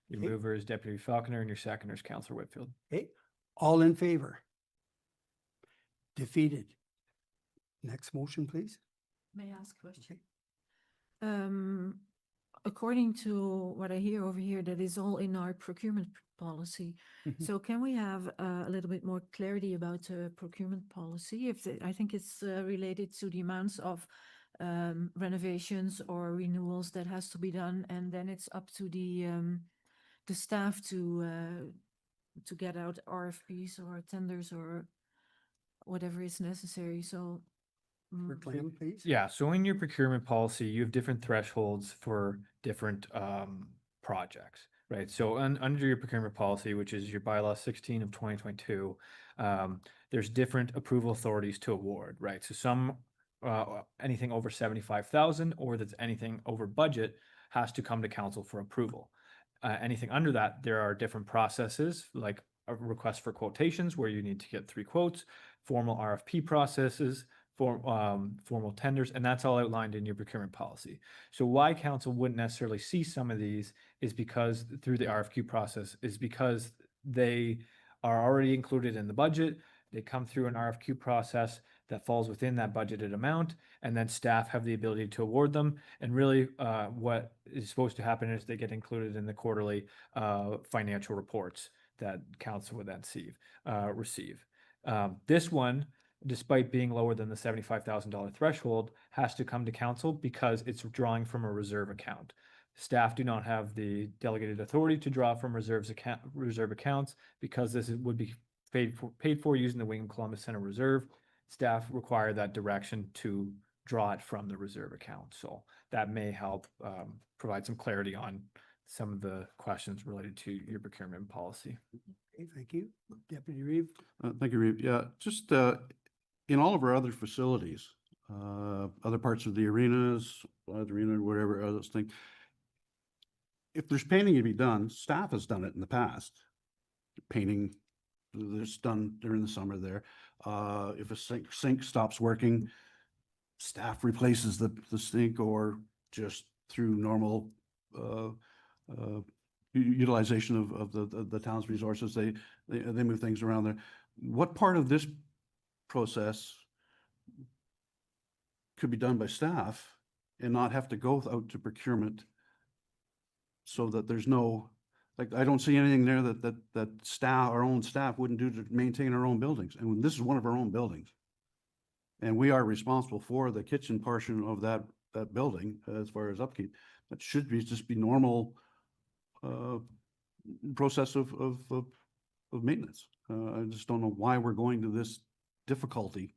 Your Okay. mover is Deputy Falconer and your seconder is Councilor Whitfield. Okay, all in favor? Defeated. Next motion, please. May I ask a question? According to what I hear over here, that is all in our procurement policy. Mhm. So can we have a little bit more clarity about the procurement policy? I think it's related to the amounts of renovations or renewals that has to be done, and then it's up to the staff to get out RFPs or tenders or whatever is necessary. So Proclaim, please. Yeah, so in your procurement policy, you have different thresholds for different projects, right? So under your procurement policy, which is your bylaw 16 of 2022, there's different approval authorities to award, right? So some anything over 75,000 or that's anything over budget has to come to council for approval. Anything under that, there are different processes like a request for quotations where you need to get 3 quotes, formal RFP processes, formal tenders, and that's all outlined in your procurement policy. So why council wouldn't necessarily see some of these is because through the RFQ process is because they are already included in the budget. They come through an RFQ process that falls within that budgeted amount, and then staff have the ability to award them. And really, what is supposed to happen is they get included in the quarterly financial reports that council would then receive. This one, despite being lower than the $75,000 threshold, has to come to council because it's drawing from a reserve account. Staff do not have the delegated authority to draw from reserve accounts because this would be paid for using the William Columbus Center Reserve. Staff require that direction to draw it from the reserve account. So that may help provide some clarity on some of the questions related to your procurement policy. Okay, thank you. Deputy Reeve? Thank you, Reeve. Yeah, just in all of our other facilities, other parts of the arenas, whatever other thing, if there's painting to be done, staff has done it in the past. Painting that's done during the summer there. If a sink stops working, staff replaces the sink or just through normal utilization of the town's resources, they move things around there. What part of this process could be done by staff and not have to go out to procurement so that there's no, like, I don't see anything there that staff, our own staff wouldn't do to maintain our own buildings. And this is one of our own buildings. And we are responsible for the kitchen portion of that building as far as upkeep. That should be just be normal process of maintenance. I just don't know why we're going to this difficulty.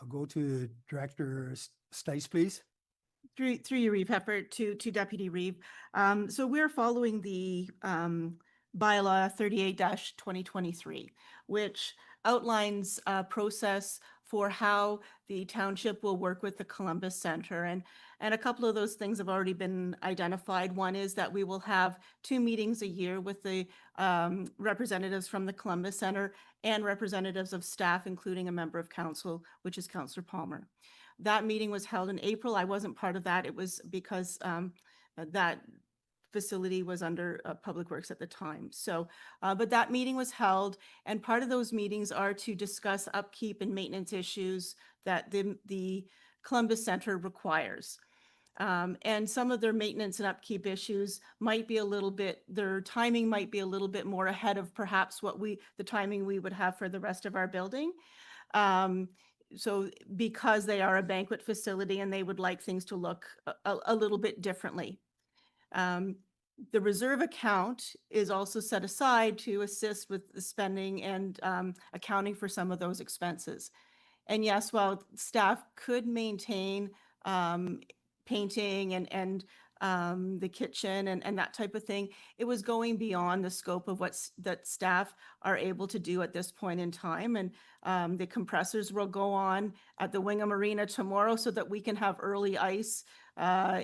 I'll go to Director Stice, please. Through you, Reeve Heffer, to Deputy Reeve. So we're following the bylaw 38-2023, which outlines a process for how the township will work with the Columbus Center. And a couple of those things have already been identified. One is that we will have 2 meetings a year with the representatives from the Columbus Center and representatives of staff, including a member of council, which is Councillor Palmer. That meeting was held in April. I wasn't part of that. It was because that facility was under Public Works at the time. So, but that meeting was held, and part of those meetings are to discuss upkeep and maintenance issues that the Columbus Center requires. And some of their maintenance and upkeep issues might be a little bit, their timing might be a little bit more ahead of perhaps the timing we would have for the rest of our building. So because they are a banquet facility and they would like things to look a little bit differently. the reserve account is also set aside to assist with the spending and accounting for some of those expenses. And yes, while staff could maintain painting and the kitchen and that type of thing, it was going beyond the scope of that staff are able to do at this point in time. And the compressors will go on at the Wingham Arena tomorrow so that we can have early ice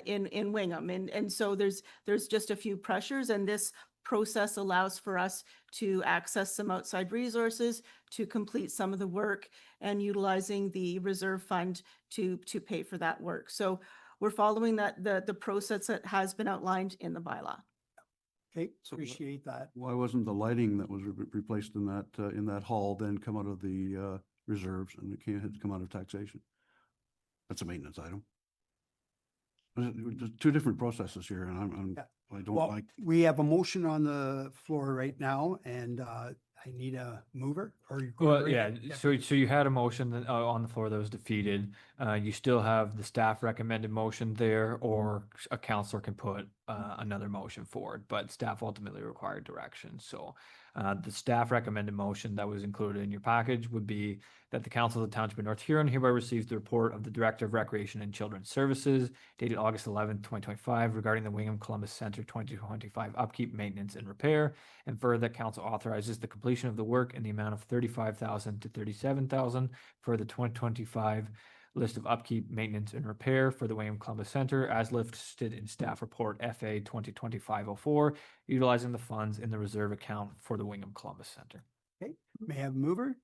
in Wingham. And so there's just a few pressures, and this process allows for us to access some outside resources to complete some of the work and utilizing the reserve fund to pay for that work. So we're following the process that has been outlined in the bylaw. Okay, So, appreciate that. Why wasn't the lighting that was replaced in that hall then come out of the reserves and it had to come out of taxation? That's a maintenance item. There's two different processes here, and Yeah. I don't Well, like. we have a motion on the floor right now, and I need a mover or you. go Well, right yeah, ahead. so you had a motion on the floor that was defeated. You still have the staff recommended motion there, or a counselor can put another motion forward, but staff ultimately required direction. So the staff recommended motion that was included in your package would be that the Council of the Township of North Huron hereby receives the report of the Director of Recreation and Children's Services dated August 11th, 2025 regarding the Wingham Columbus Center 2025 upkeep, maintenance, and repair, and further that council authorizes the completion of the work in the amount of $35,000 to $37,000 for the 2025 list of upkeep, maintenance, and repair for the Wingham Columbus Center as listed in staff report FA 2025-04, utilizing the funds in the reserve account for the Wingham Columbus Center. Okay, may I have a mover?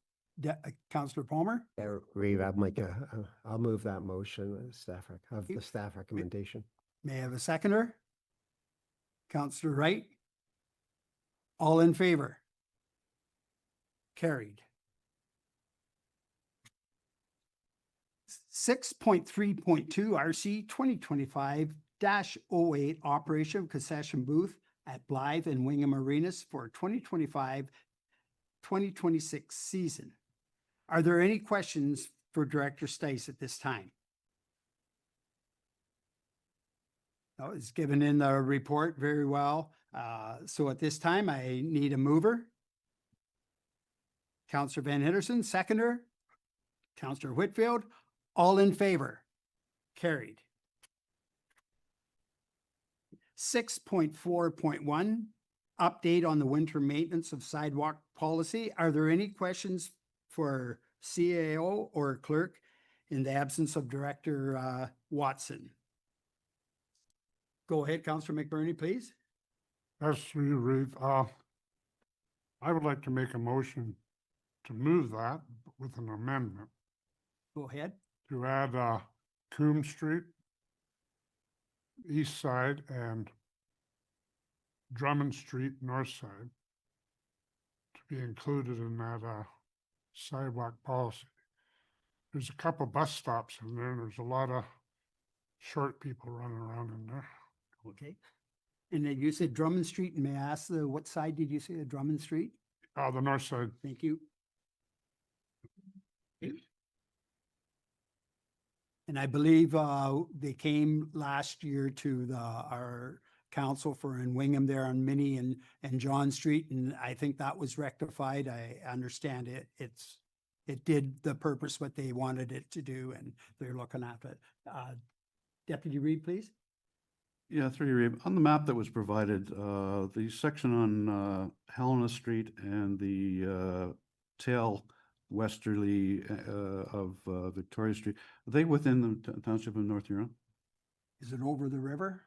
Counselor Palmer, Yeah, Reeve, I'll move that motion, of the staff recommendation. may I have a seconder? Counselor Wright? All in favor? Carried. 6.3.2 RC 2025-08 Operation Concession Booth at Blythe and Wingham Arenas for 2025-2026 season. Are there any questions for Director Stice at this time? No, it's given in the report very well. So at this time, I need a mover. Counselor Van Hitterson, seconder. Counselor Whitfield, all in favor? Carried. 6.4.1, update on the winter maintenance of sidewalk policy. Are there any questions for CAO or clerk in the absence of Director Watson? Go ahead, Counselor McBurney, please. That's through you, Reeve. I would like to make a motion to move that with an amendment Go ahead. to add Coombe Street, east side, and Drummond Street, north side, to be included in that sidewalk policy. There's a couple bus stops in there, and there's a lot of short people running around in there. Okay. And then you said Drummond Street, and may I ask what side did you say, the Drummond Street? The north side. Thank you. And I believe they came last year to our council for in Wingham there on Minnie and John Street, and I think that was rectified. I understand it did the purpose what they wanted it to do, and they're looking at it. Deputy Reed, please. Yeah, through you, Reeve. On the map that was provided, the section on Helena Street and the tail westerly of Victoria Street, are they within the township of North Huron? Is it over the river?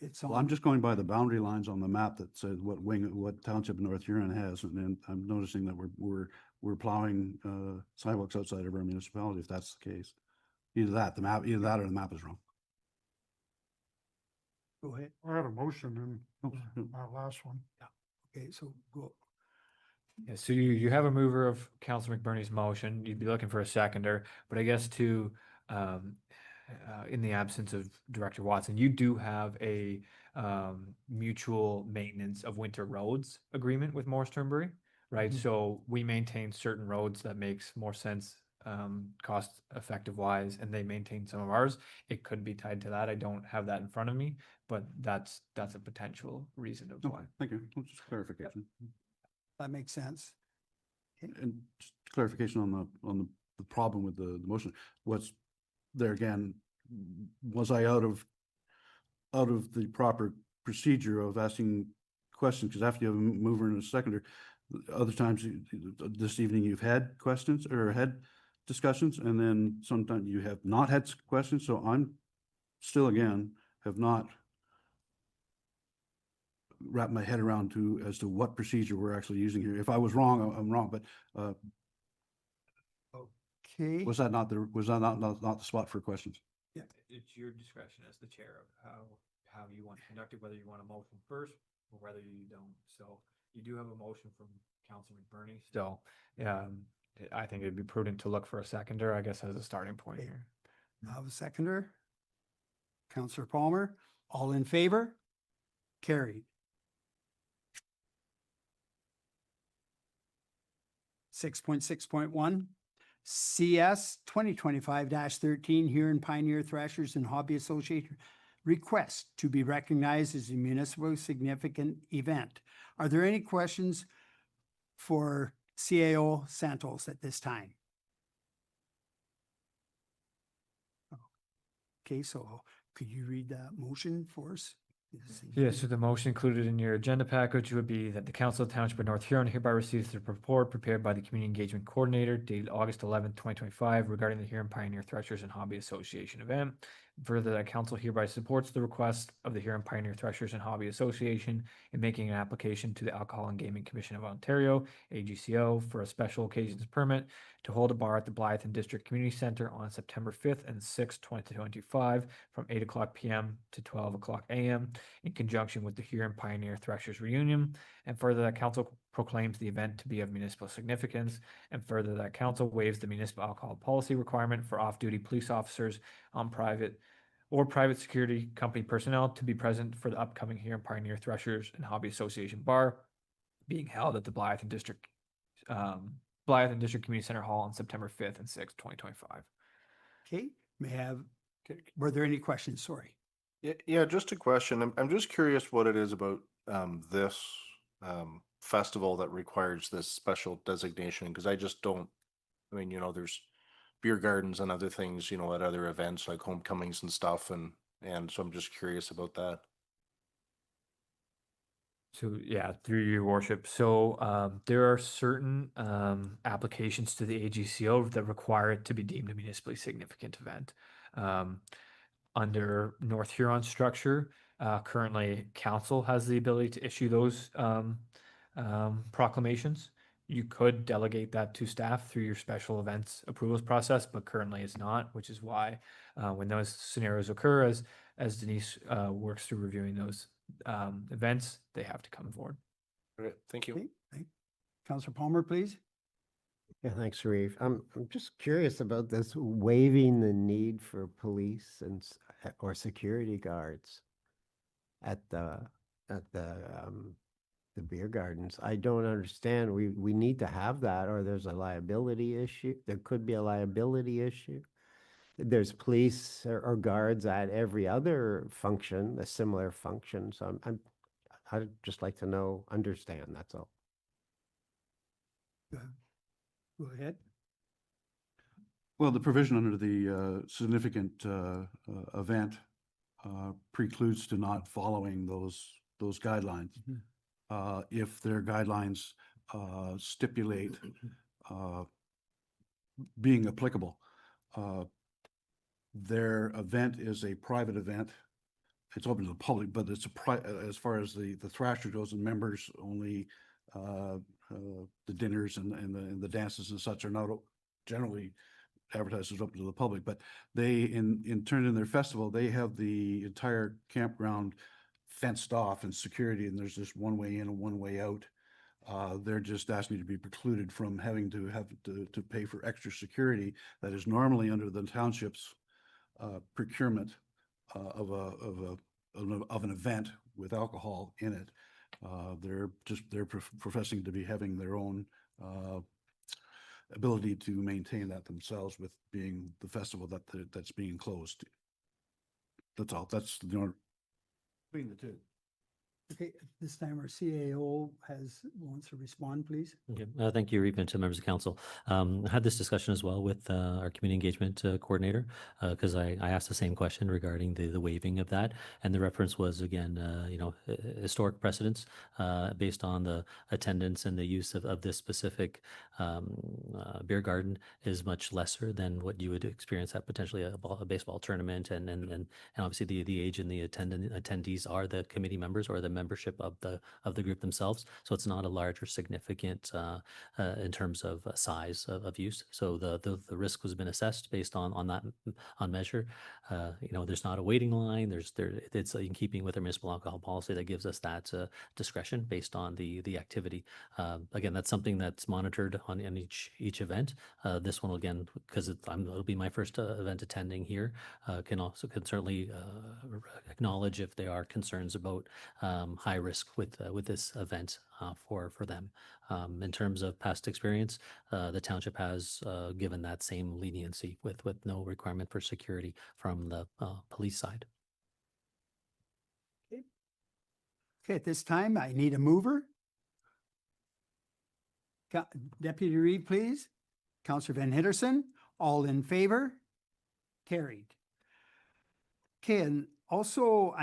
It's Well, on. I'm just going by the boundary lines on the map that says what township of North Huron has, and then I'm noticing that we're plowing sidewalks outside of our municipality, if that's the case. Either that or the map is wrong. Go ahead. I had a motion in Oh, that last one. Okay, so go. Yeah, so you have a mover of Councilor McBurney's motion. You'd be looking for a seconder, but I guess in the absence of Director Watson, you do have a mutual maintenance of winter roads agreement with Morris Turnberry, right? Mhm. So we maintain certain roads that makes more sense cost effective wise, and they maintain some of ours. It could be tied to that. I don't have that in front of me, but that's a potential reason of Okay, why. thank you. Well, just clarification. That makes sense. And just clarification on the problem with the motion. What's there again, was I out of the proper procedure of asking questions? Because after you have a mover and a seconder, other times this evening you've had questions or had discussions, and then sometimes you have not had questions. So I'm still, again, have not wrapped my head around as to what procedure we're actually using here. If I was wrong, I'm wrong, but Okay. was that not the spot for questions? Yeah, it's your discretion as the chair of how you want to conduct it, whether you want a motion first or whether you don't. So you do have a motion from Councilor McBurney still. I think it'd be prudent to look for a seconder, I guess, as a starting point Okay. here. I have a seconder. Counselor Palmer, all in favor? Carried. 6.6.1, CS 2025-13 here in Pioneer Threshers and Hobby Association request to be recognized as a municipal significant event. Are there any questions for CAO Santos at this time? Okay, so could you read that motion for us? Yeah, so the motion included in your agenda package would be that the Council of the Township of North Huron hereby receives the report prepared by the Community Engagement Coordinator dated August 11th, 2025 regarding the Huron Pioneer Threshers and Hobby Association event. Further, that council hereby supports the request of the Huron Pioneer Threshers and Hobby Association in making an application to the Alcohol and Gaming Commission of Ontario, AGCO, for a special occasions permit to hold a bar at the Blyth and District Community Center on September 5th and 6th, 2025 from 8 o'clock p.m. to 12 o'clock a.m. in conjunction with the Huron Pioneer Threshers Reunion. And further, that council proclaims the event to be of municipal significance. And further, that council waives the municipal alcohol policy requirement for off-duty police officers on private security company personnel to be present for the upcoming Huron Pioneer Threshers and Hobby Association bar being held at the Blyth and District Community Center Hall on September 5th and 6th, 2025. Okay, were there any questions? Sorry. Yeah, just a question. I'm just curious what it is about this festival that requires this special designation, because I just don't, I mean, there's beer gardens and other things, at other events like homecomings and stuff, and so I'm just curious about that. So yeah, through your worship. So there are certain applications to the AGCO that require it to be deemed a municipally significant event. Under North Huron structure, currently council has the ability to issue those proclamations. You could delegate that to staff through your special events approvals process, but currently it's not, which is why when those scenarios occur, as Denise works through reviewing those events, they have to come forward. Okay, thank you. Okay, Counselor Palmer, please. Yeah, thanks, Reeve. I'm just curious about this waiving the need for police or security guards at the beer gardens. I don't understand. We need to have that, or there's a liability issue. There could be a liability issue. There's police or guards at every other function, a similar function. So I'd just like to understand. That's all. Go ahead. Well, the provision under the significant event precludes to not following those guidelines. If their guidelines stipulate being applicable, their event is a private event. It's open to the public, but it's as far as the Thrasher goes, and members only. The dinners and the dances and such are not generally advertised as open to the public, but they in turn in their festival, they have the entire campground fenced off and security, and there's just one way in and one way out. They're just asking to be precluded from having to pay for extra security that is normally under the township's procurement of an event with alcohol in it. They're professing to be having their own ability to maintain that themselves with being the festival that's being closed. That's all. That's the between the two. Okay, at this time our CAO wants to respond, please. Okay, thank you, Reeve, and to members of council. I had this discussion as well with our community engagement coordinator because I asked the same question regarding the waiving of that, and the reference was again, historic precedents based on the attendance and the use of this specific beer garden is much lesser than what you would experience at potentially a baseball tournament, and obviously the age and the attendees are the committee members or the membership of the group themselves. So it's not a large or significant in terms of size of use. So the risk has been assessed based on that measure. There's not a waiting line. It's in keeping with our municipal alcohol policy that gives us that discretion based on the activity. Again, that's something that's monitored on each event. This one again, because it'll be my first event attending here, can certainly acknowledge if there are concerns about high risk with this event for them. In terms of past experience, the township has given that same leniency with no requirement for security from the police side. Okay, at this time, I need a mover. Deputy Reeve, please. Councillor Van Hitterson, all in favor? Carried. Okay, and also,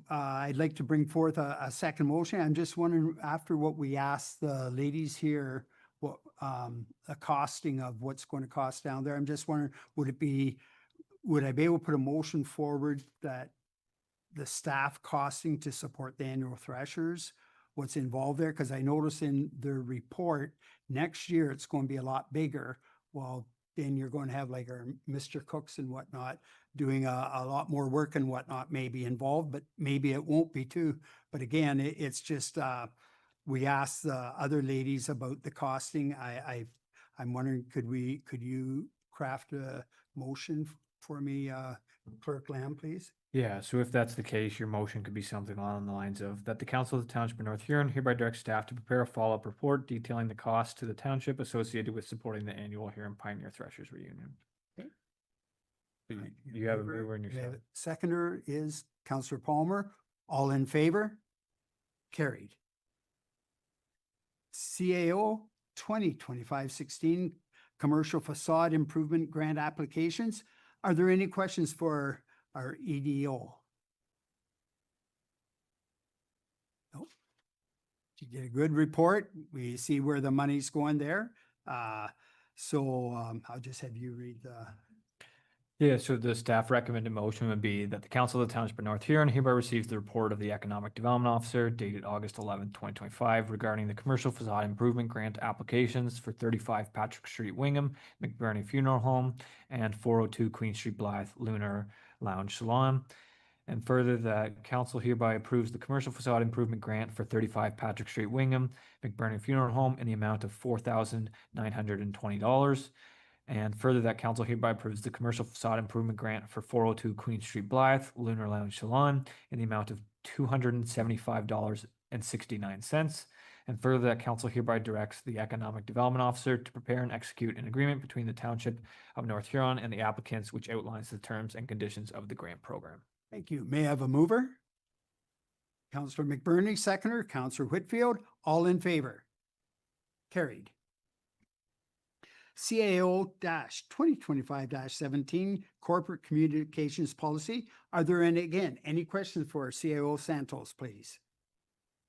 I'd like to bring forth a second motion. I'm just wondering, after what we asked the ladies here, what the costing of what's going to cost down there, I'm just wondering, would I be able to put a motion forward that the staff costing to support the annual Threshers, what's involved there? Because I noticed in their report, next year it's going to be a lot bigger. Well, then you're going to have like our Mr. Cooks and whatnot doing a lot more work and whatnot may be involved, but maybe it won't be too. But again, it's just, we asked the other ladies about the costing. I'm wondering, could you craft a motion for me, Clerk Lamb, please? Yeah, so if that's the case, your motion could be something along the lines of that the Council of the Township of North Huron hereby directs staff to prepare a follow-up report detailing the costs to the township associated with supporting the annual Huron Pioneer Threshers reunion. Okay. You have a mover in your The second. seconder is Councillor Palmer. All in favor? Carried. CAO 2025-16 Commercial Facade Improvement Grant Applications. Are there any questions for our EDO? Nope. You did a good report. We see where the money's going there. I'll just have you read the. Yeah, so the staff recommended motion would be that the Council of the Township of North Huron hereby receives the report of the Economic Development Officer dated August 11th, 2025 regarding the commercial facade improvement grant applications for 35 Patrick Street, Wingham, McBurney Funeral Home, and 402 Queen Street, Blyth, Lunar Lounge Salon. And further, that council hereby approves the commercial facade improvement grant for 35 Patrick Street, Wingham, McBurney Funeral Home in the amount of $4,920. And further, that council hereby approves the commercial facade improvement grant for 402 Queen Street, Blyth, Lunar Lounge Salon in the amount of $275.69. And further, that council hereby directs the Economic Development Officer to prepare and execute an agreement between the Township of North Huron and the applicants, which outlines the terms and conditions of the grant program. Thank you. May I have a mover? Councillor McBurney, seconder. Councillor Whitfield, all in favor? Carried. CAO 2025-17 Corporate Communications Policy. Are there any questions for CAO Santos, please?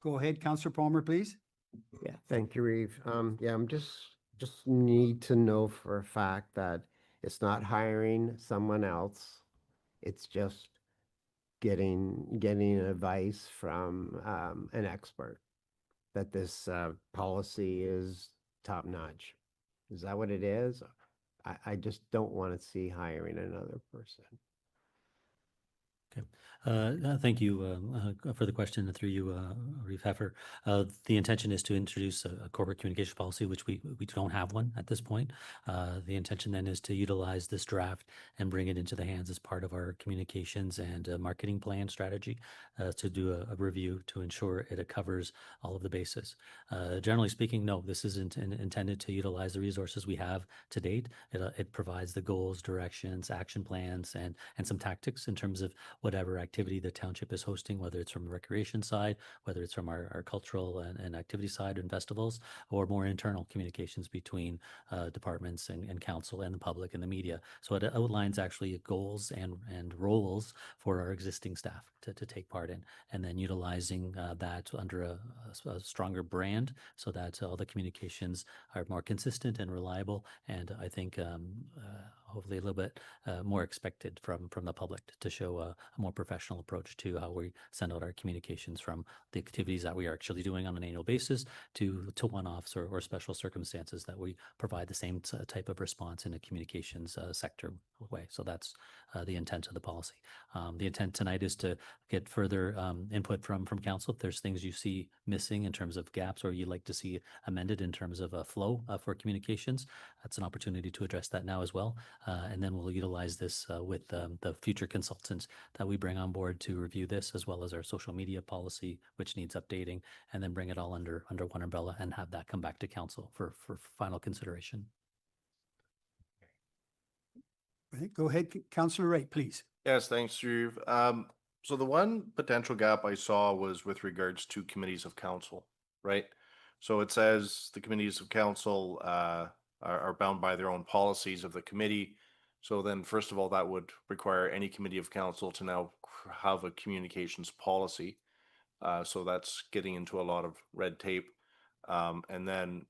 Go ahead, Councillor Palmer, please. Yeah, thank you, Reeve. I'm just need to know for a fact that it's not hiring someone else. It's just getting advice from an expert that this policy is top notch. Is that what it is? I just don't want to see hiring another person. Thank you for the question and through you, Reeve Heffer. The intention is to introduce a corporate communication policy, which we don't have one at this point. The intention then is to utilize this draft and bring it into the hands as part of our communications and marketing plan strategy to do a review to ensure it covers all of the bases. Generally speaking, no, this isn't intended to utilize the resources we have to date. It provides the goals, directions, action plans, and some tactics in terms of whatever activity the township is hosting, whether it's from the recreation side, whether it's from our cultural and activity side and festivals, or more internal communications between departments and council and the public and the media. So it outlines actually goals and roles for our existing staff to take part in, and then utilizing that under a stronger brand so that all the communications are more consistent and reliable, and I think hopefully a little bit more expected from the public to show a more professional approach to how we send out our communications, from the activities that we are actually doing on an annual basis to one-offs or special circumstances that we provide the same type of response in a communications sector way. So that's the intent of the policy. The intent tonight is to get further input from council. If there's things you see missing in terms of gaps or you'd like to see amended in terms of a flow for communications, that's an opportunity to address that now as well. And then we'll utilize this with the future consultants that we bring on board to review this, as well as our social media policy, which needs updating, and then bring it all under one umbrella and have that come back to council for final consideration. Right, go ahead, Councillor Wright, please. Yes, thanks, Steve. So the one potential gap I saw was with regards to committees of council, right? So it says the committees of council are bound by their own policies of the committee. So then, first of all, that would require any committee of council to now have a communications policy. So that's getting into a lot of red tape. And then,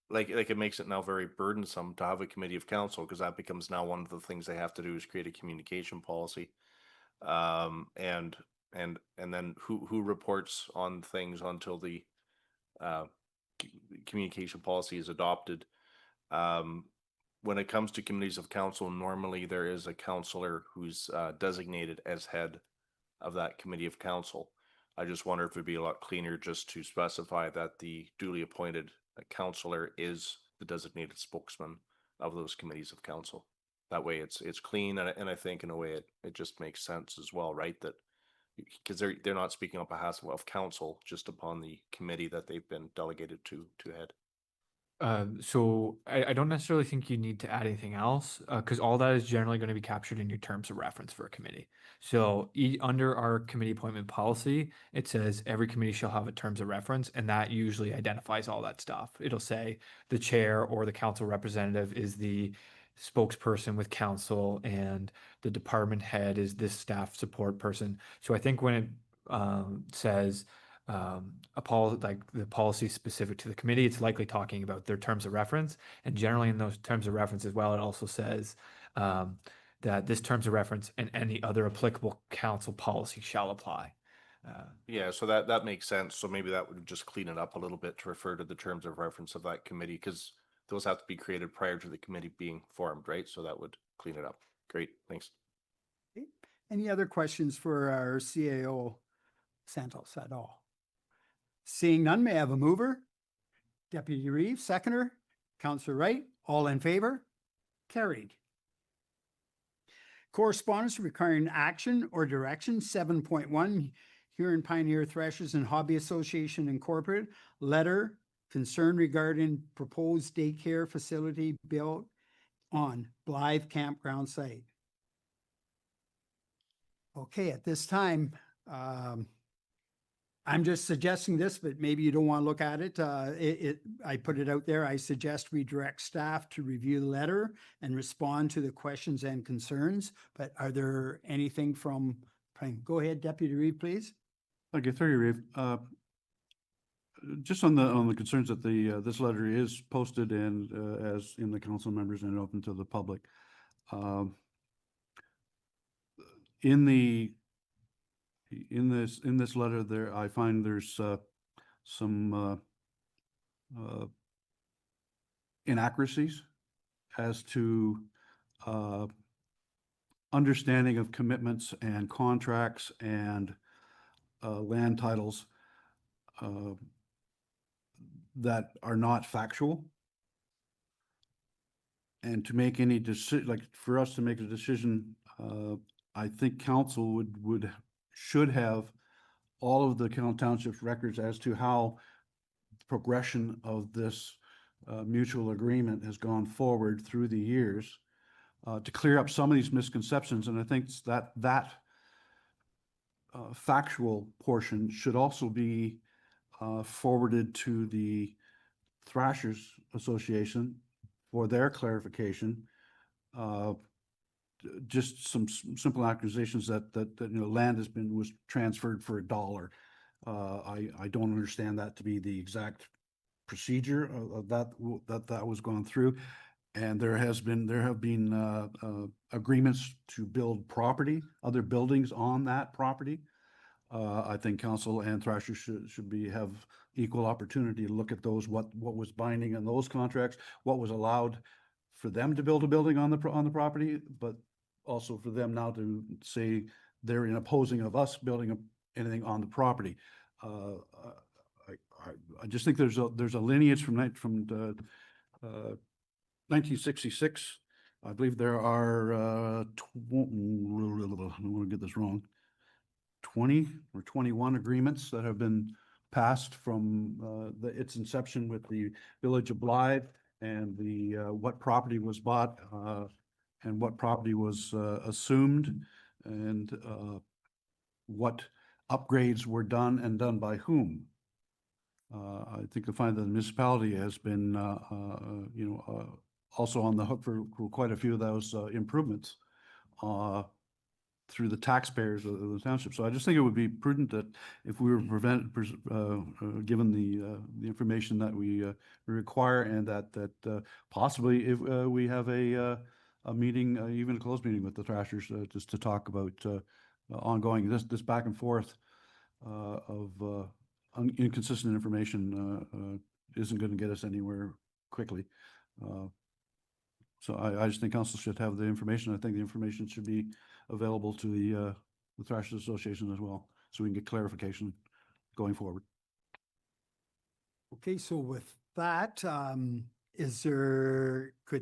like it makes it now very burdensome to have a committee of council, because that becomes now one of the things they have to do is create a communication policy. And then who reports on things until the communication policy is adopted. When it comes to committees of council, normally there is a councillor who's designated as head of that committee of council. I just wonder if it'd be a lot cleaner just to specify that the duly appointed councillor is the designated spokesman of those committees of council. That way it's clean, and I think in a way it just makes sense as well, right? That because they're not speaking on behalf of council, just upon the committee that they've been delegated to head. So I don't necessarily think you need to add anything else, because all that is generally going to be captured in your terms of reference for a committee. So under our committee appointment policy, it says every committee shall have a terms of reference, and that usually identifies all that stuff. It'll say the chair or the council representative is the spokesperson with council, and the department head is this staff support person. So I think when it says like the policy specific to the committee, it's likely talking about their terms of reference, and generally in those terms of reference as well, it also says that this terms of reference and any other applicable council policy shall apply. Yeah, so that makes sense. So maybe that would just clean it up a little bit to refer to the terms of reference of that committee, because those have to be created prior to the committee being formed, right? So that would clean it up. Great, thanks. Okay. Any other questions for our CAO Santos at all? Seeing none, may I have a mover? Deputy Reeve, seconder. Councillor Wright, all in favor? Carried. Correspondence requiring action or direction, 7.1, Huron Pioneer Threshers and Hobby Association Incorporated, letter concern regarding proposed daycare facility built on Blyth campground site. Okay, at this time, I'm just suggesting this, but maybe you don't want to look at it. I put it out there. I suggest we direct staff to review the letter and respond to the questions and concerns. But are there anything from, go ahead, Deputy Reeve, please. Thank you, through you, Reeve. Just on the concerns that this letter is posted and as in the council members and open to the public. In this letter, there I find there's some inaccuracies as to understanding of commitments and contracts and land titles that are not factual. And to make any decision, like for us to make a decision, I think council should have all of the township's records as to how the progression of this mutual agreement has gone forward through the years to clear up some of these misconceptions. And I think that factual portion should also be forwarded to the Threshers Association for their clarification. Just some simple accusations that land was transferred for $1. I don't understand that to be the exact procedure of that was gone through. And there have been agreements to build other buildings on that property. I think council and Threshers should have equal opportunity to look at those, what was binding in those contracts, what was allowed for them to build a building on the property, but also for them now to say they're in opposing of us building anything on the property. I just think there's a lineage from 1966. I believe there are I don't want to get this wrong, 20 or 21 agreements that have been passed from its inception with the village of Blyth, and the what property was bought and what property was assumed, and what upgrades were done and done by whom. I think you'll find that the municipality has been, also on the hook for quite a few of those improvements through the taxpayers of the township. So I just think it would be prudent that if we were given the information that we require, and that possibly if we have a meeting, even a closed meeting with the Threshers, just to talk about ongoing this back and forth of inconsistent information isn't going to get us anywhere quickly. So I just think council should have the information. I think the information should be available to the Threshers Association as well, so we can get clarification going forward. Okay, so with that, could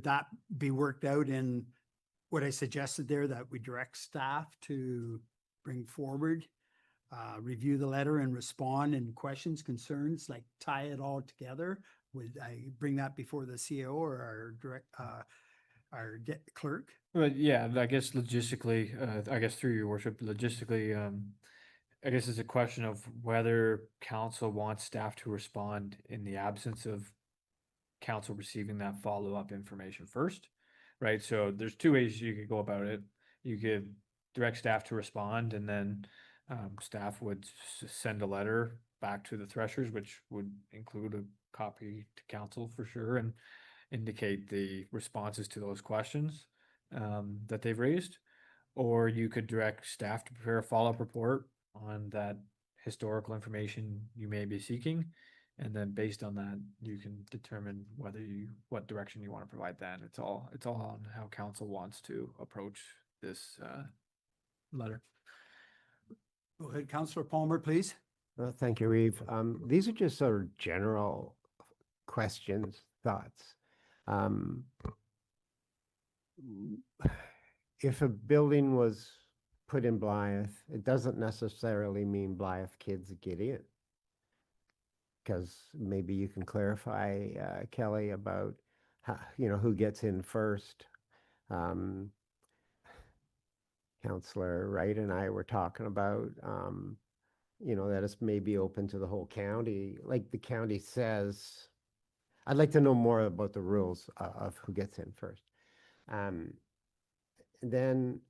that be worked out in what I suggested there, that we direct staff to bring forward, review the letter and respond in questions, concerns, like tie it all together? Would I bring that before the CEO or our clerk? But yeah, I guess logistically, I guess through your worship, logistically, I guess it's a question of whether council wants staff to respond in the absence of council receiving that follow-up information first, right? So there's two ways you could go about it. You could direct staff to respond, and then staff would send a letter back to the Threshers, which would include a copy to council for sure, and indicate the responses to those questions that they've raised. Or you could direct staff to prepare a follow-up report on that historical information you may be seeking, and then based on that, you can determine what direction you want to provide. Then it's all on how council wants to approach this letter. Go ahead, Councillor Palmer, please. Thank you, Reeve. These are just sort of general questions, thoughts. If a building was put in Blyth, it doesn't necessarily mean Blyth kids get in. Because maybe you can clarify, Kelly, about how, who gets in first. Councillor Wright and I were talking about, that it's maybe open to the whole county. Like the county says, I'd like to know more about the rules of who gets in first. Then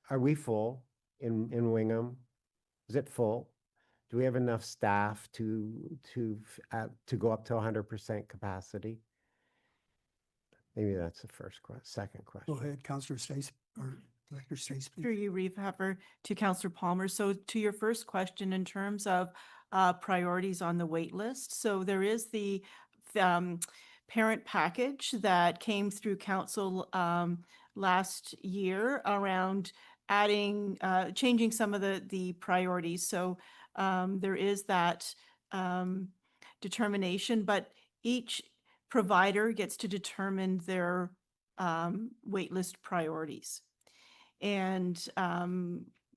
are we full in Wingham? Is it full? Do we have enough staff to go up to 100% capacity? Maybe that's the second question. Go ahead, Councillor Stace, or Director Stace, please. Through you, Reeve Heffer, to Councillor Palmer. So to your first question, in terms of priorities on the wait list, so there is the parent package that came through council last year around adding, changing some of the priorities. So there is that determination, but each provider gets to determine their waitlist priorities. And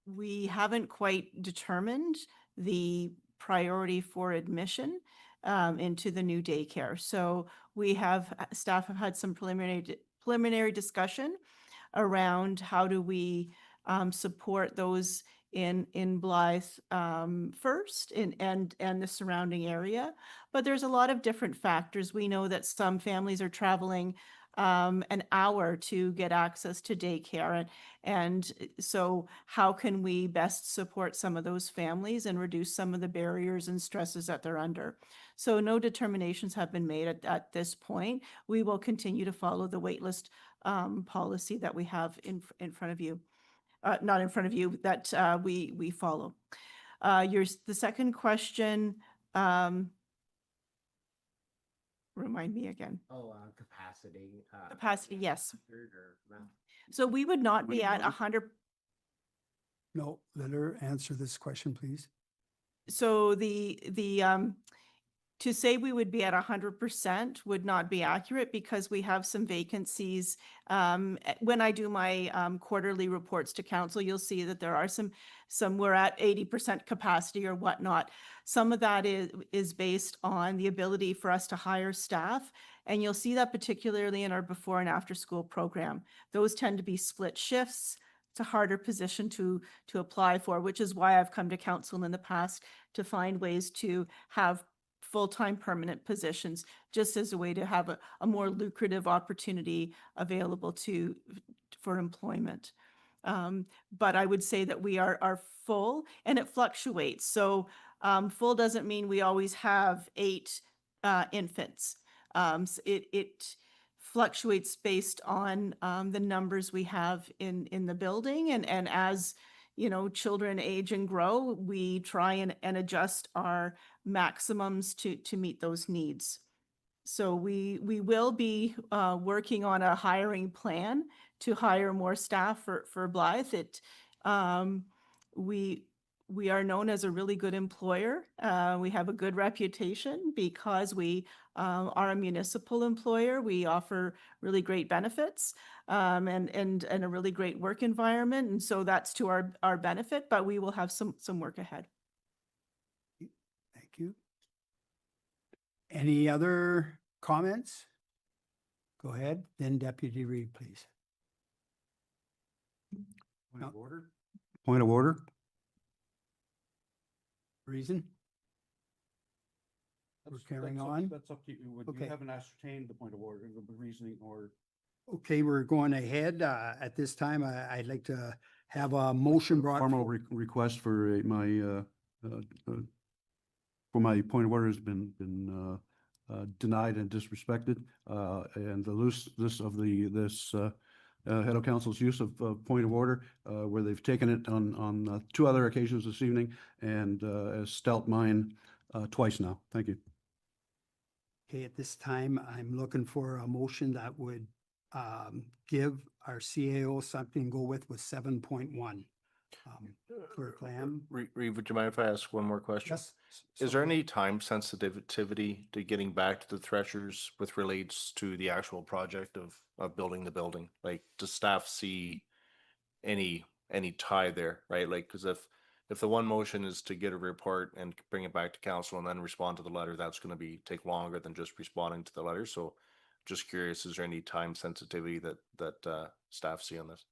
we haven't quite determined the priority for admission into the new daycare. So we have, staff have had some preliminary discussion around how do we support those in Blyth first and the surrounding area. But there's a lot of different factors. We know that some families are traveling an hour to get access to daycare. And so how can we best support some of those families and reduce some of the barriers and stresses that they're under? So no determinations have been made at this point. We will continue to follow the waitlist policy that we have in front of you. Not in front of you, that we follow. The second question, remind me again. Oh, capacity. Capacity, yes. 100 or around. So we would not be at 100. No, let her answer this question, please. So to say we would be at 100% would not be accurate because we have some vacancies. When I do my quarterly reports to council, you'll see that there are some we're at 80% capacity or whatnot. Some of that is based on the ability for us to hire staff. And you'll see that particularly in our before and after school program. Those tend to be split shifts. It's a harder position to apply for, which is why I've come to council in the past to find ways to have full-time permanent positions, just as a way to have a more lucrative opportunity available for employment. But I would say that we are full, and it fluctuates. So full doesn't mean we always have 8 infants. It fluctuates based on the numbers we have in the building, and as children age and grow, we try and adjust our maximums to meet those needs. So we will be working on a hiring plan to hire more staff for Blyth. We are known as a really good employer. We have a good reputation because we are a municipal employer. We offer really great benefits and a really great work environment. And so that's to our benefit, but we will have some work ahead. Thank you. Any other comments? Go ahead, then Deputy Reed, please. Point of order? Point of order? Reason? We're carrying on. That's up to you. Okay. You haven't ascertained the point of order, the reasoning or. Okay, we're going ahead. At this time, I'd like to have a motion brought. Formal request for my point of order has been denied and disrespected. And the looseness of this head of council's use of point of order, where they've taken it on 2 other occasions this evening and has stelt mine twice now. Thank you. Okay, at this time, I'm looking for a motion that would give our CAO something to go with 7.1. For clam. Reeve, would you mind if I ask one more question? Yes. Is there any time sensitivity to getting back to the Threshers with relates to the actual project of building the building? Like, does staff see any tie there, right? Like, because if the one motion is to get a report and bring it back to council and then respond to the letter, that's going to take longer than just responding to the letter. So just curious, is there any time sensitivity that staff see on this?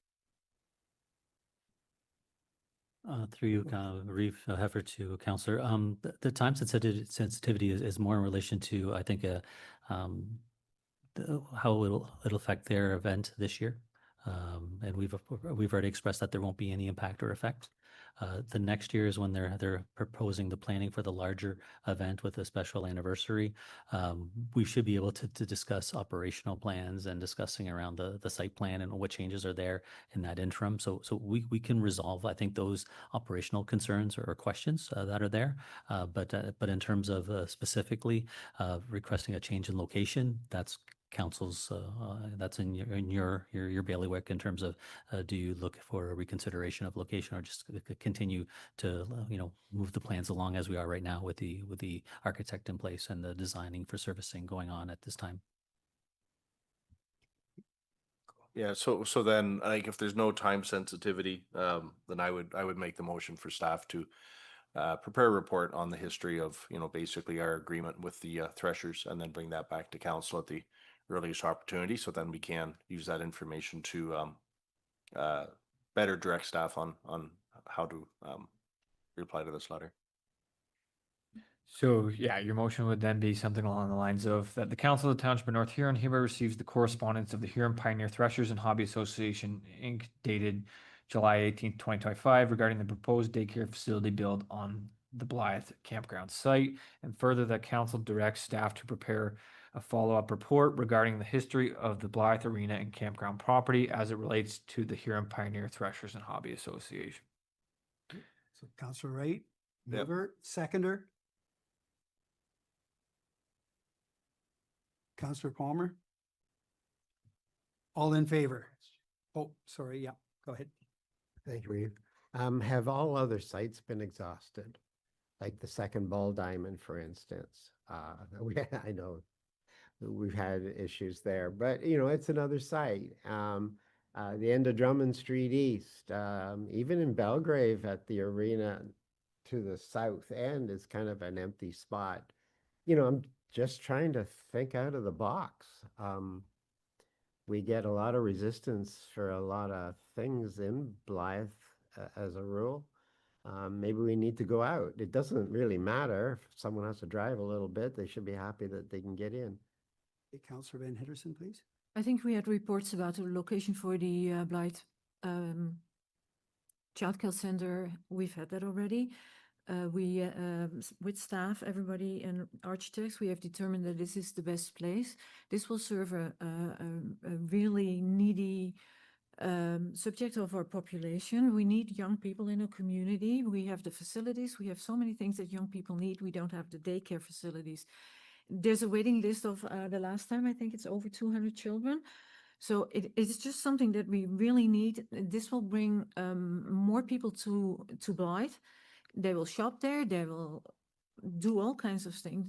Through you, Reeve Heifer to Councillor. The time sensitivity is more in relation to, I think, how it'll affect their event this year. And we've already expressed that there won't be any impact or effect. The next year is when they're proposing the planning for the larger event with a special anniversary. We should be able to discuss operational plans and discussing around the site plan and what changes are there in that interim. So we can resolve, I think, those operational concerns or questions that are there. But in terms of specifically requesting a change in location, that's council's, that's in your bailiwick in terms of do you look for a reconsideration of location or just continue to move the plans along as we are right now with the architect in place and the designing for servicing going on at this time. Yeah, so then, like, if there's no time sensitivity, then I would make the motion for staff to prepare a report on the history of, basically our agreement with the Threshers, and then bring that back to council at the earliest opportunity, so then we can use that information to better direct staff on how to reply to this letter. So yeah, your motion would then be something along the lines of that the Council of the Township of North Huron hereby receives the correspondence of the Huron Pioneer Threshers and Hobby Association, Inc., dated July 18th, 2025, regarding the proposed daycare facility built on the Blyth campground site, and further that council directs staff to prepare a follow-up report regarding the history of the Blyth Arena and campground property as it relates to the Huron Pioneer Threshers and Hobby Association. So Councillor Wright, Yep. mover, seconder. Councillor Palmer. All in favor? Oh, sorry, yeah, go ahead. Thank you, Reeve. Have all other sites been exhausted? Like the second ball diamond, for instance? I know we've had issues there, but it's another site. The end of Drummond Street East, even in Belgrave at the arena to the south end is kind of an empty spot. I'm just trying to think out of the box. We get a lot of resistance for a lot of things in Blyth as a rule. Maybe we need to go out. It doesn't really matter if someone has to drive a little bit. They should be happy that they can get in. Hey, Councillor Van Henderson, please. I think we had reports about the location for the Blyth childcare center. We've had that already. With staff, everybody and architects, we have determined that this is the best place. This will serve a really needy subject of our population. We need young people in our community. We have the facilities. We have so many things that young people need. We don't have the daycare facilities. There's a waiting list of the last time, I think it's over 200 children. So it's just something that we really need. This will bring more people to Blyth. They will shop there. They will do all kinds of things,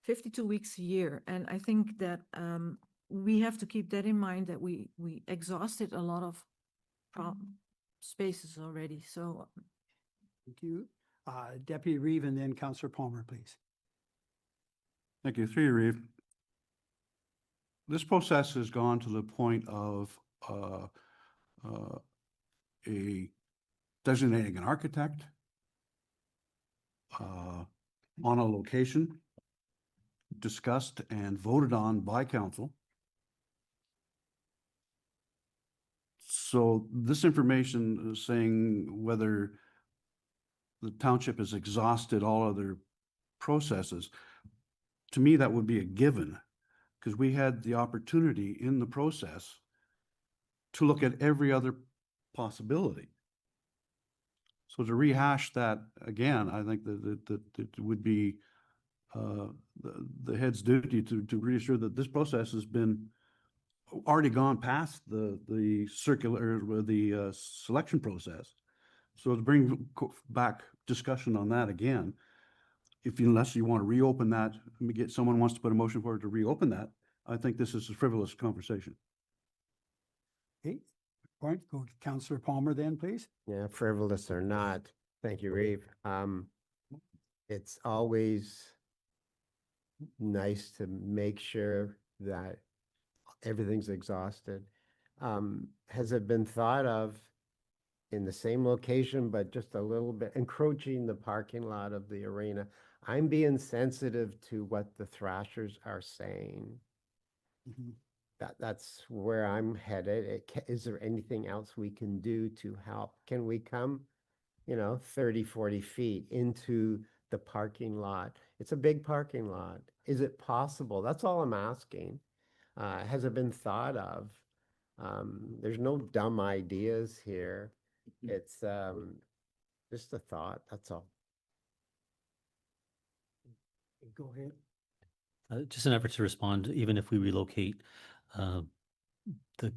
52 weeks a year. And I think that we have to keep that in mind, that we exhausted a lot of spaces already. So Thank you. Deputy Reeve and then Councillor Palmer, please. Thank you. Through you, Reeve. This process has gone to the point of designating an architect on a location, discussed and voted on by council. So this information is saying whether the township has exhausted all other processes, to me, that would be a given, because we had the opportunity in the process to look at every other possibility. So to rehash that again, I think that it would be the head's duty to reassure that this process has been already gone past the selection process. So to bring back discussion on that again, unless you want to reopen that, someone wants to put a motion forward to reopen that, I think this is a frivolous conversation. Okay, point, go to Councillor Palmer then, please. Yeah, frivolous or not. Thank you, Reeve. It's always nice to make sure that everything's exhausted. Has it been thought of in the same location, but just a little bit encroaching the parking lot of the arena? I'm being sensitive to what the Threshers are saying. That's where I'm headed. Is there anything else we can do to help? Can we come 30, 40 feet into the parking lot. It's a big parking lot. Is it possible? That's all I'm asking. Has it been thought of? There's no dumb ideas here. It's just a thought, that's all. Go ahead. Just an effort to respond, even if we relocate the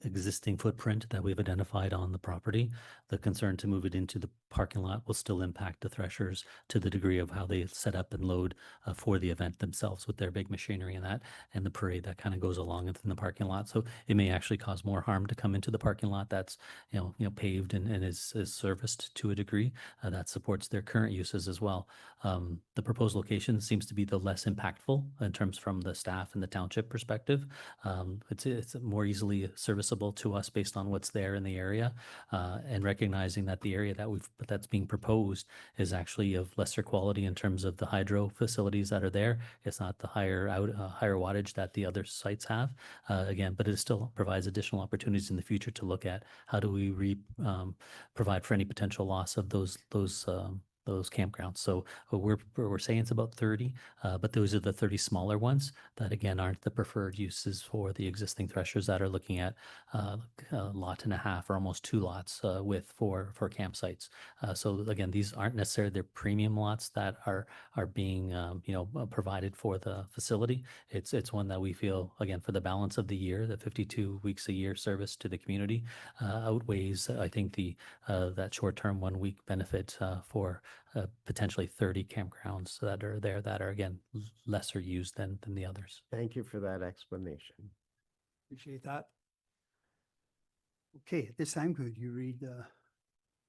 existing footprint that we've identified on the property, the concern to move it into the parking lot will still impact the Threshers to the degree of how they set up and load for the event themselves with their big machinery and the parade that kind of goes along within the parking lot. So it may actually cause more harm to come into the parking lot that's paved and is serviced to a degree that supports their current uses as well. The proposed location seems to be the less impactful in terms from the staff and the township perspective. It's more easily serviceable to us based on what's there in the area, and recognizing that the area that's being proposed is actually of lesser quality in terms of the hydro facilities that are there. It's not the higher wattage that the other sites have, again, but it still provides additional opportunities in the future to look at how do we provide for any potential loss of those campgrounds. So we're saying it's about 30, but those are the 30 smaller ones that again aren't the preferred uses for the existing Threshers that are looking at a lot and a half or almost 2 lots for campsites. So again, these aren't necessarily their premium lots that are being provided for the facility. It's one that we feel, again, for the balance of the year, the 52 weeks a year service to the community outweighs, I think, that short-term 1 week benefit for potentially 30 campgrounds that are there that are, again, lesser used than the others. Thank you for that explanation. Appreciate that. Okay, at this time, could you read the?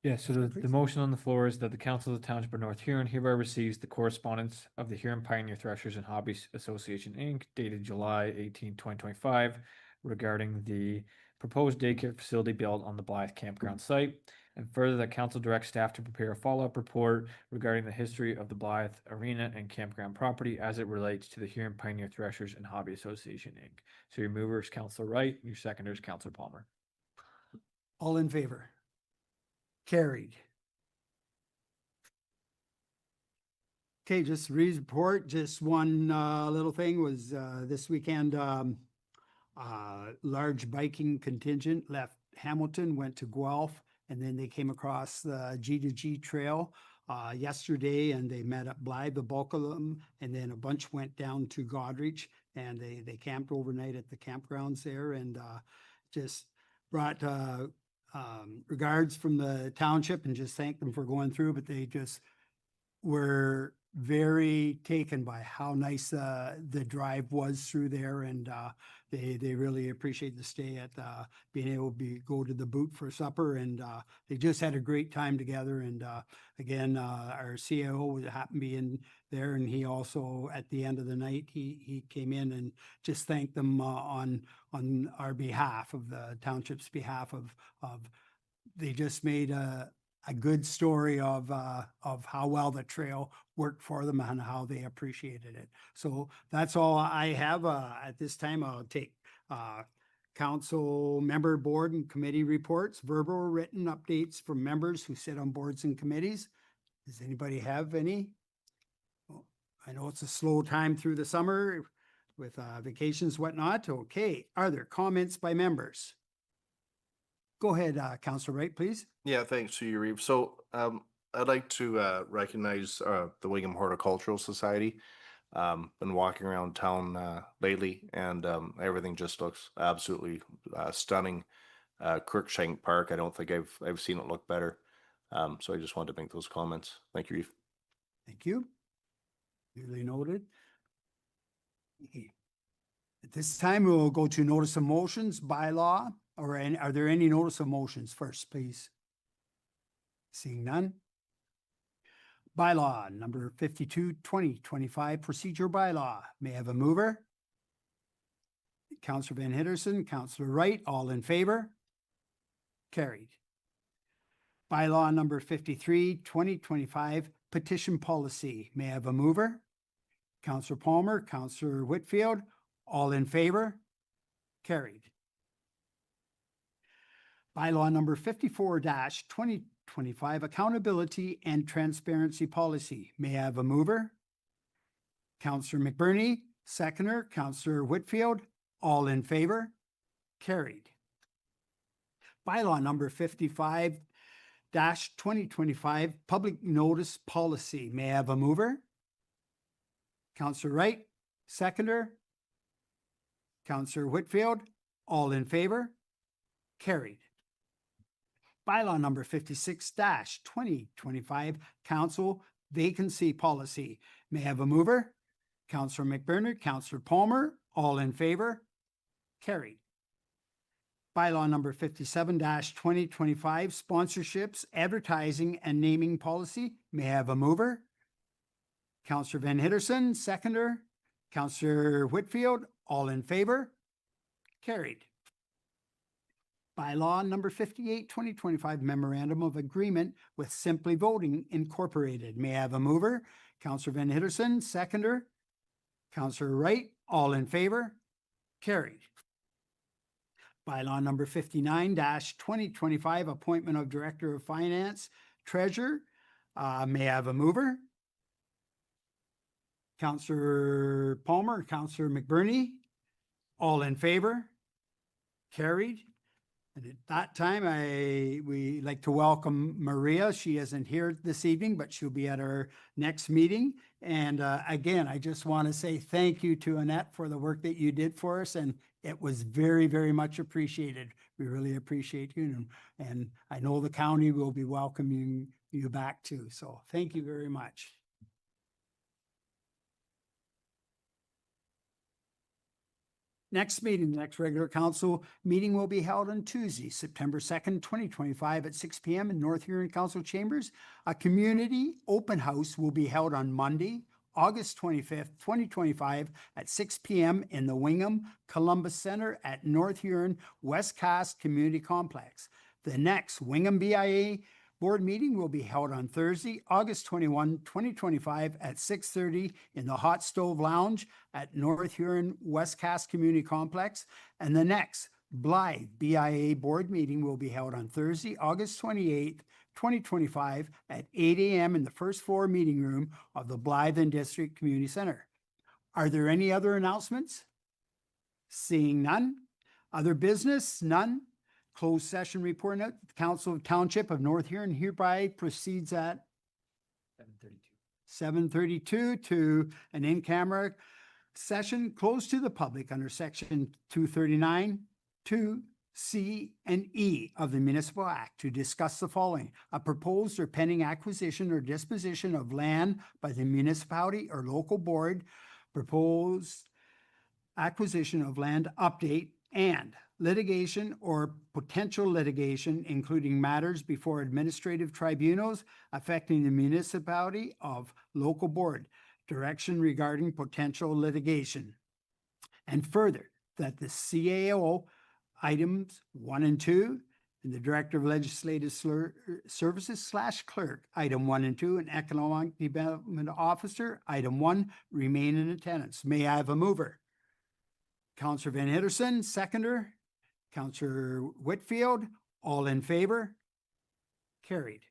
Yeah, so the motion on the floor is that the Council of the Township of North Huron hereby receives the correspondence of the Huron Pioneer Threshers and Hobbies Association, Inc., dated July 18, 2025, regarding the proposed daycare facility built on the Blyth campground site. And further, that council directs staff to prepare a follow-up report regarding the history of the Blyth Arena and campground property as it relates to the Huron Pioneer Threshers and Hobby Association, Inc. So your mover is Councilor Wright, your seconder is Councilor Palmer. All in favor? Carried. Okay, just report, just one little thing was this weekend, large biking contingent left Hamilton, went to Guelph, and then they came across the G2G trail yesterday, and they met up Blythe, the bulk of them, and then a bunch went down to Godrich, and they camped overnight at the campgrounds there, and just brought regards from the township and just thanked them for going through, but they just were very taken by how nice the drive was through there, and they really appreciate the stay at being able to go to the Boot for supper, and they just had a great time together. And again, our CAO happened to be in there, and he also at the end of the night he came in and just thanked them on our behalf, of the township's behalf, of they just made a good story of how well the trail worked for them and how they appreciated it. So that's all I have at this time. I'll take council member, board and committee reports, verbal or written updates from members who sit on boards and committees. Does anybody have any? Well, I know it's a slow time through the summer with vacations, whatnot. Okay, are there comments by members? Go ahead, Councilor Wright, please. Yeah, thanks to you, Reeve. So I'd like to recognize the Wingham Horticultural Society. Been walking around town lately, and everything just looks absolutely stunning. Crookshank Park, I don't think I've seen it look better. So I just wanted to make those comments. Thank you, Reeve. Thank you. Duly noted. Okay. At this time, we'll go to notice of motions, bylaw, or are there any notice of motions first, please? Seeing none. Bylaw number 52, 2025, procedure bylaw. May I have a mover? Councilor Van Hitterson, Councilor Wright, all in favor? Carried. Bylaw number 53, 2025, petition policy. May I have a mover? Councilor Palmer, Councilor Whitfield, all in favor? Carried. Bylaw number 54-2025, 2025 Accountability and Transparency Policy. May I have a mover? Counselor McBurney, seconder, Counselor Whitfield, all in favor? Carried. Bylaw number 55-2025 Public Notice Policy. May I have a mover? Counselor Wright, seconder, Counselor Whitfield, all in favor? Carried. Bylaw number 56-2025 Council Vacancy Policy. May I have a mover? Counselor McBurney, Counselor Palmer, all in favor? Carried. Bylaw number 57-2025 Sponsorships, Advertising and Naming Policy. May I have a mover? Counselor Van Hitterson, seconder. Counselor Whitfield, all in favor? Carried. Bylaw number 58-2025 Memorandum of Agreement with Simply Voting Incorporated. May I have a mover? Counselor Van Hitterson, seconder. Counselor Wright, all in favor? Carried. Bylaw number 59-2025 Appointment of Director of Finance, Treasurer. May I have a mover? Counselor Palmer, Counselor McBurney, all in favor? Carried. And at that time, we like to welcome Maria. She isn't here this evening, but she'll be at our next meeting. And again, I just want to say thank you to Annette for the work that you did for us. And it was very, very much appreciated. We really appreciate you. And I know the county will be welcoming you back too. So thank you very much. Next meeting, the next regular council meeting will be held on Tuesday, September 2nd, 2025 at 6 p.m. in North Huron Council Chambers. A community open house will be held on Monday, August 25th, 2025 at 6 p.m. in the Wingham Columbus Center at North Huron West Cast Community Complex. The next Wingham BIA board meeting will be held on Thursday, August 21, 2025 at 6:30 in the Hot Stove Lounge at North Huron West Cast Community Complex. And the next Blyth BIA board meeting will be held on Thursday, August 28th, 2025 at 8 a.m. in the first floor meeting room of the Blyth and District Community Center. Are there any other announcements? Seeing none. Other business? None. Closed session report note. The Council of Township of North Huron hereby proceeds at 7:32 to an in-camera session closed to the public under section 239, 2C and E of the Municipal Act to discuss the following: a proposed or pending acquisition or disposition of land by the municipality or local board, proposed acquisition of land update, and litigation or potential litigation, including matters before administrative tribunals affecting the municipality of local board, direction regarding potential litigation. And further, that the CAO items 1 and 2, and the Director of Legislative Services / Clerk, item 1 and 2, and Economic Development Officer, item 1, remain in attendance. May I have a mover? Counselor Van Hitterson, seconder. Counselor Whitfield, all in favor? Carried.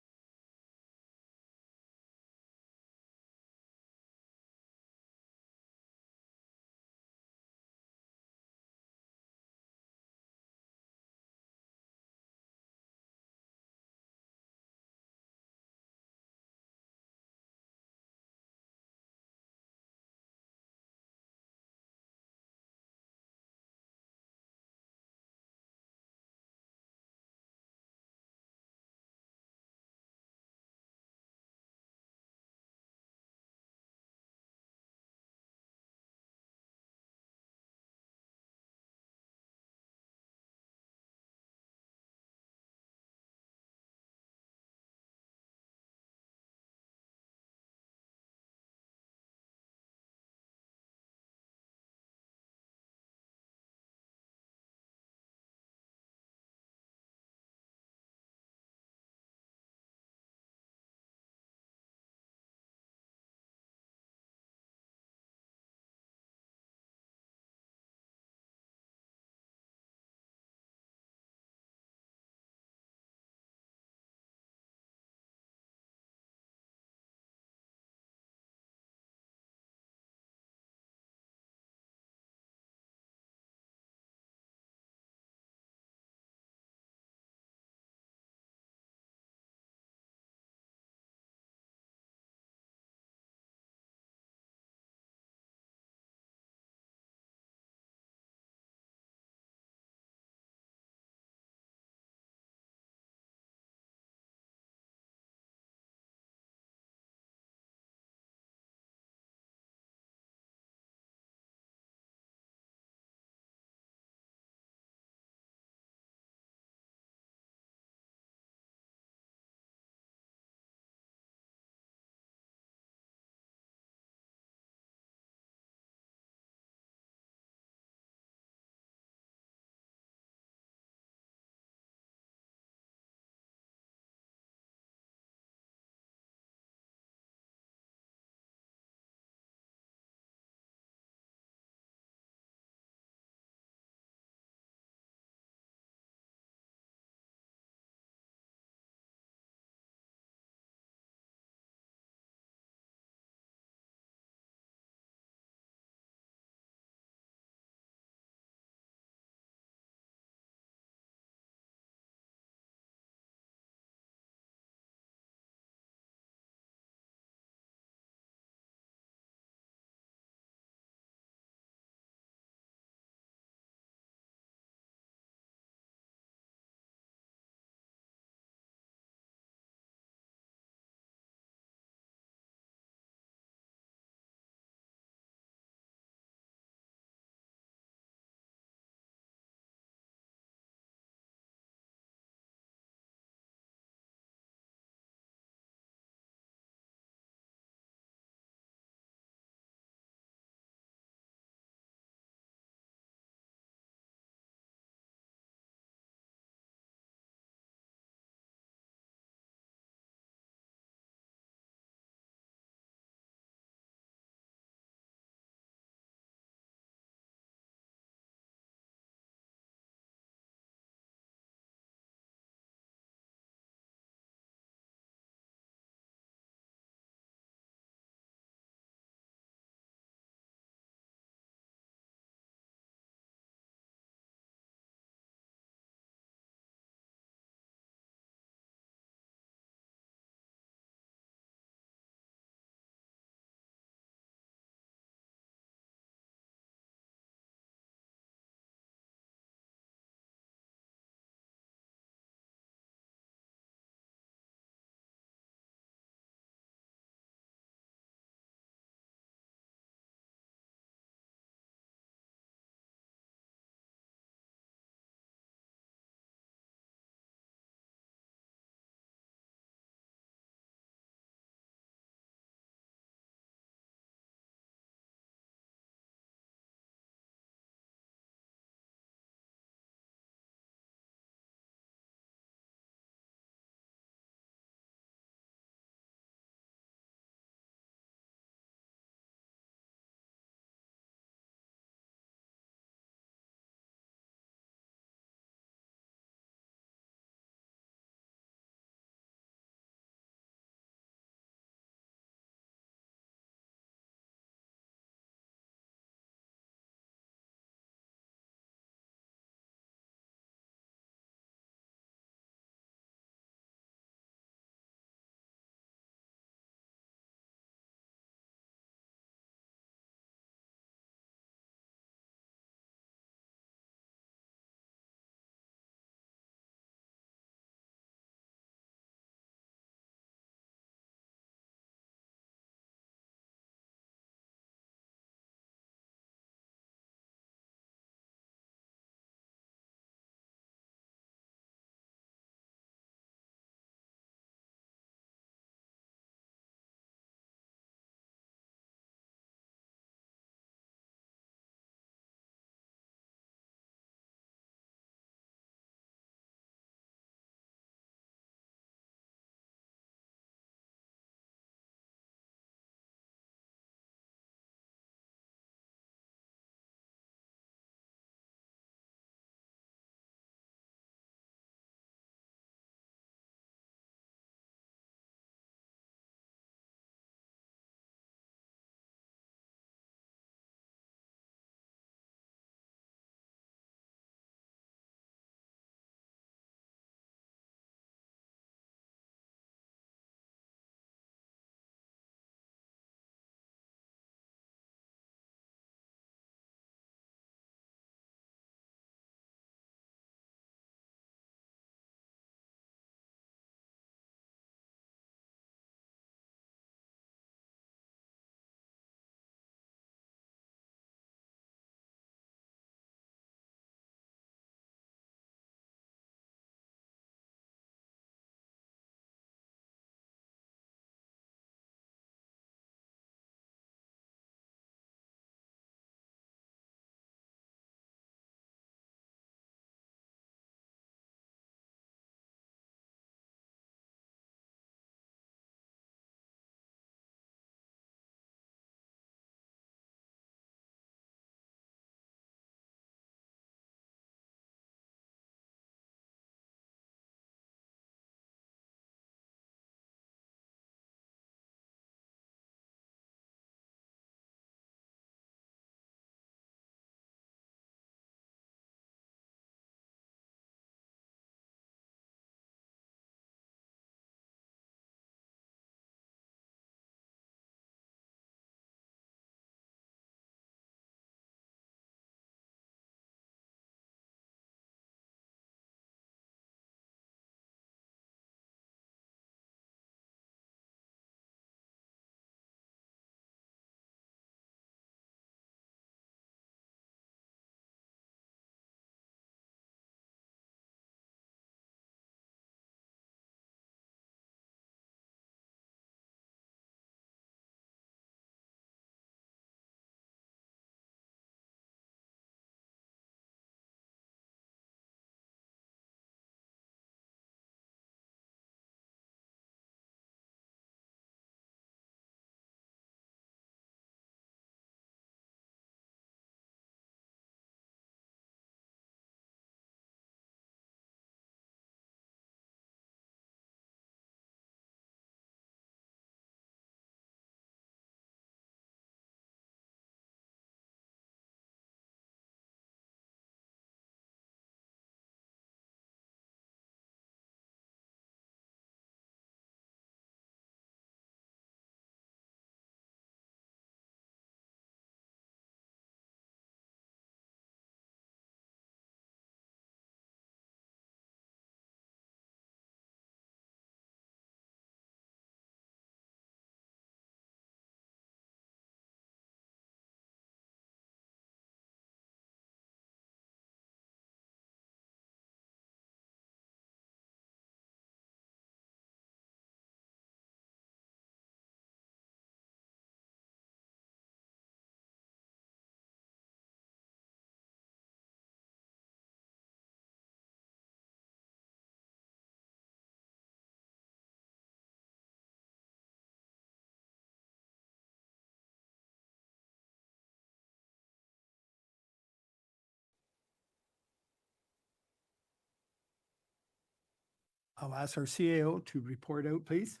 I'll ask our CAO to report out, please.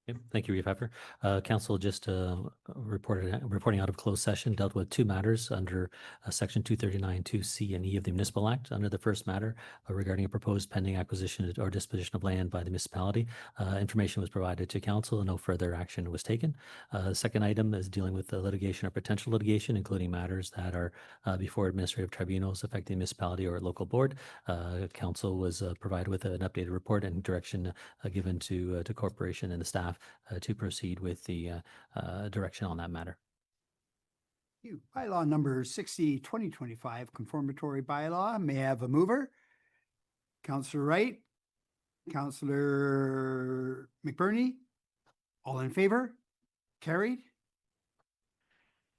Yep, thank you, Reeve Heffer. Council just reporting out of closed session dealt with two matters under Section 239, 2C and E of the Municipal Act. Under the first matter regarding a proposed pending acquisition or disposition of land by the municipality, information was provided to council and no further action was taken. The second item is dealing with the litigation or potential litigation, including matters that are before administrative tribunals affecting the municipality or local board. Council was provided with an updated report and direction given to corporation and the staff to proceed with the direction on that matter. Thank you. Bylaw number 60, 2025, conformatory bylaw. May I have a mover? Councillor Wright, Councillor McBurney, all in favor? Carried.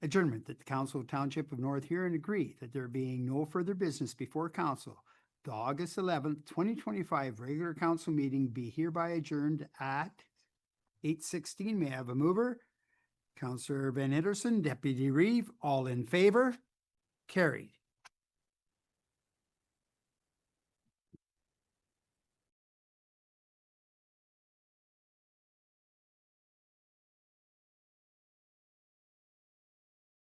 Adjournment that the Council of Township of North Huron agree that there being no further business before council, the August 11th, 2025 regular council meeting be hereby adjourned at 8:16. May I have a mover? Councillor Van Itterson, Deputy Reeve, all in favor? Carried.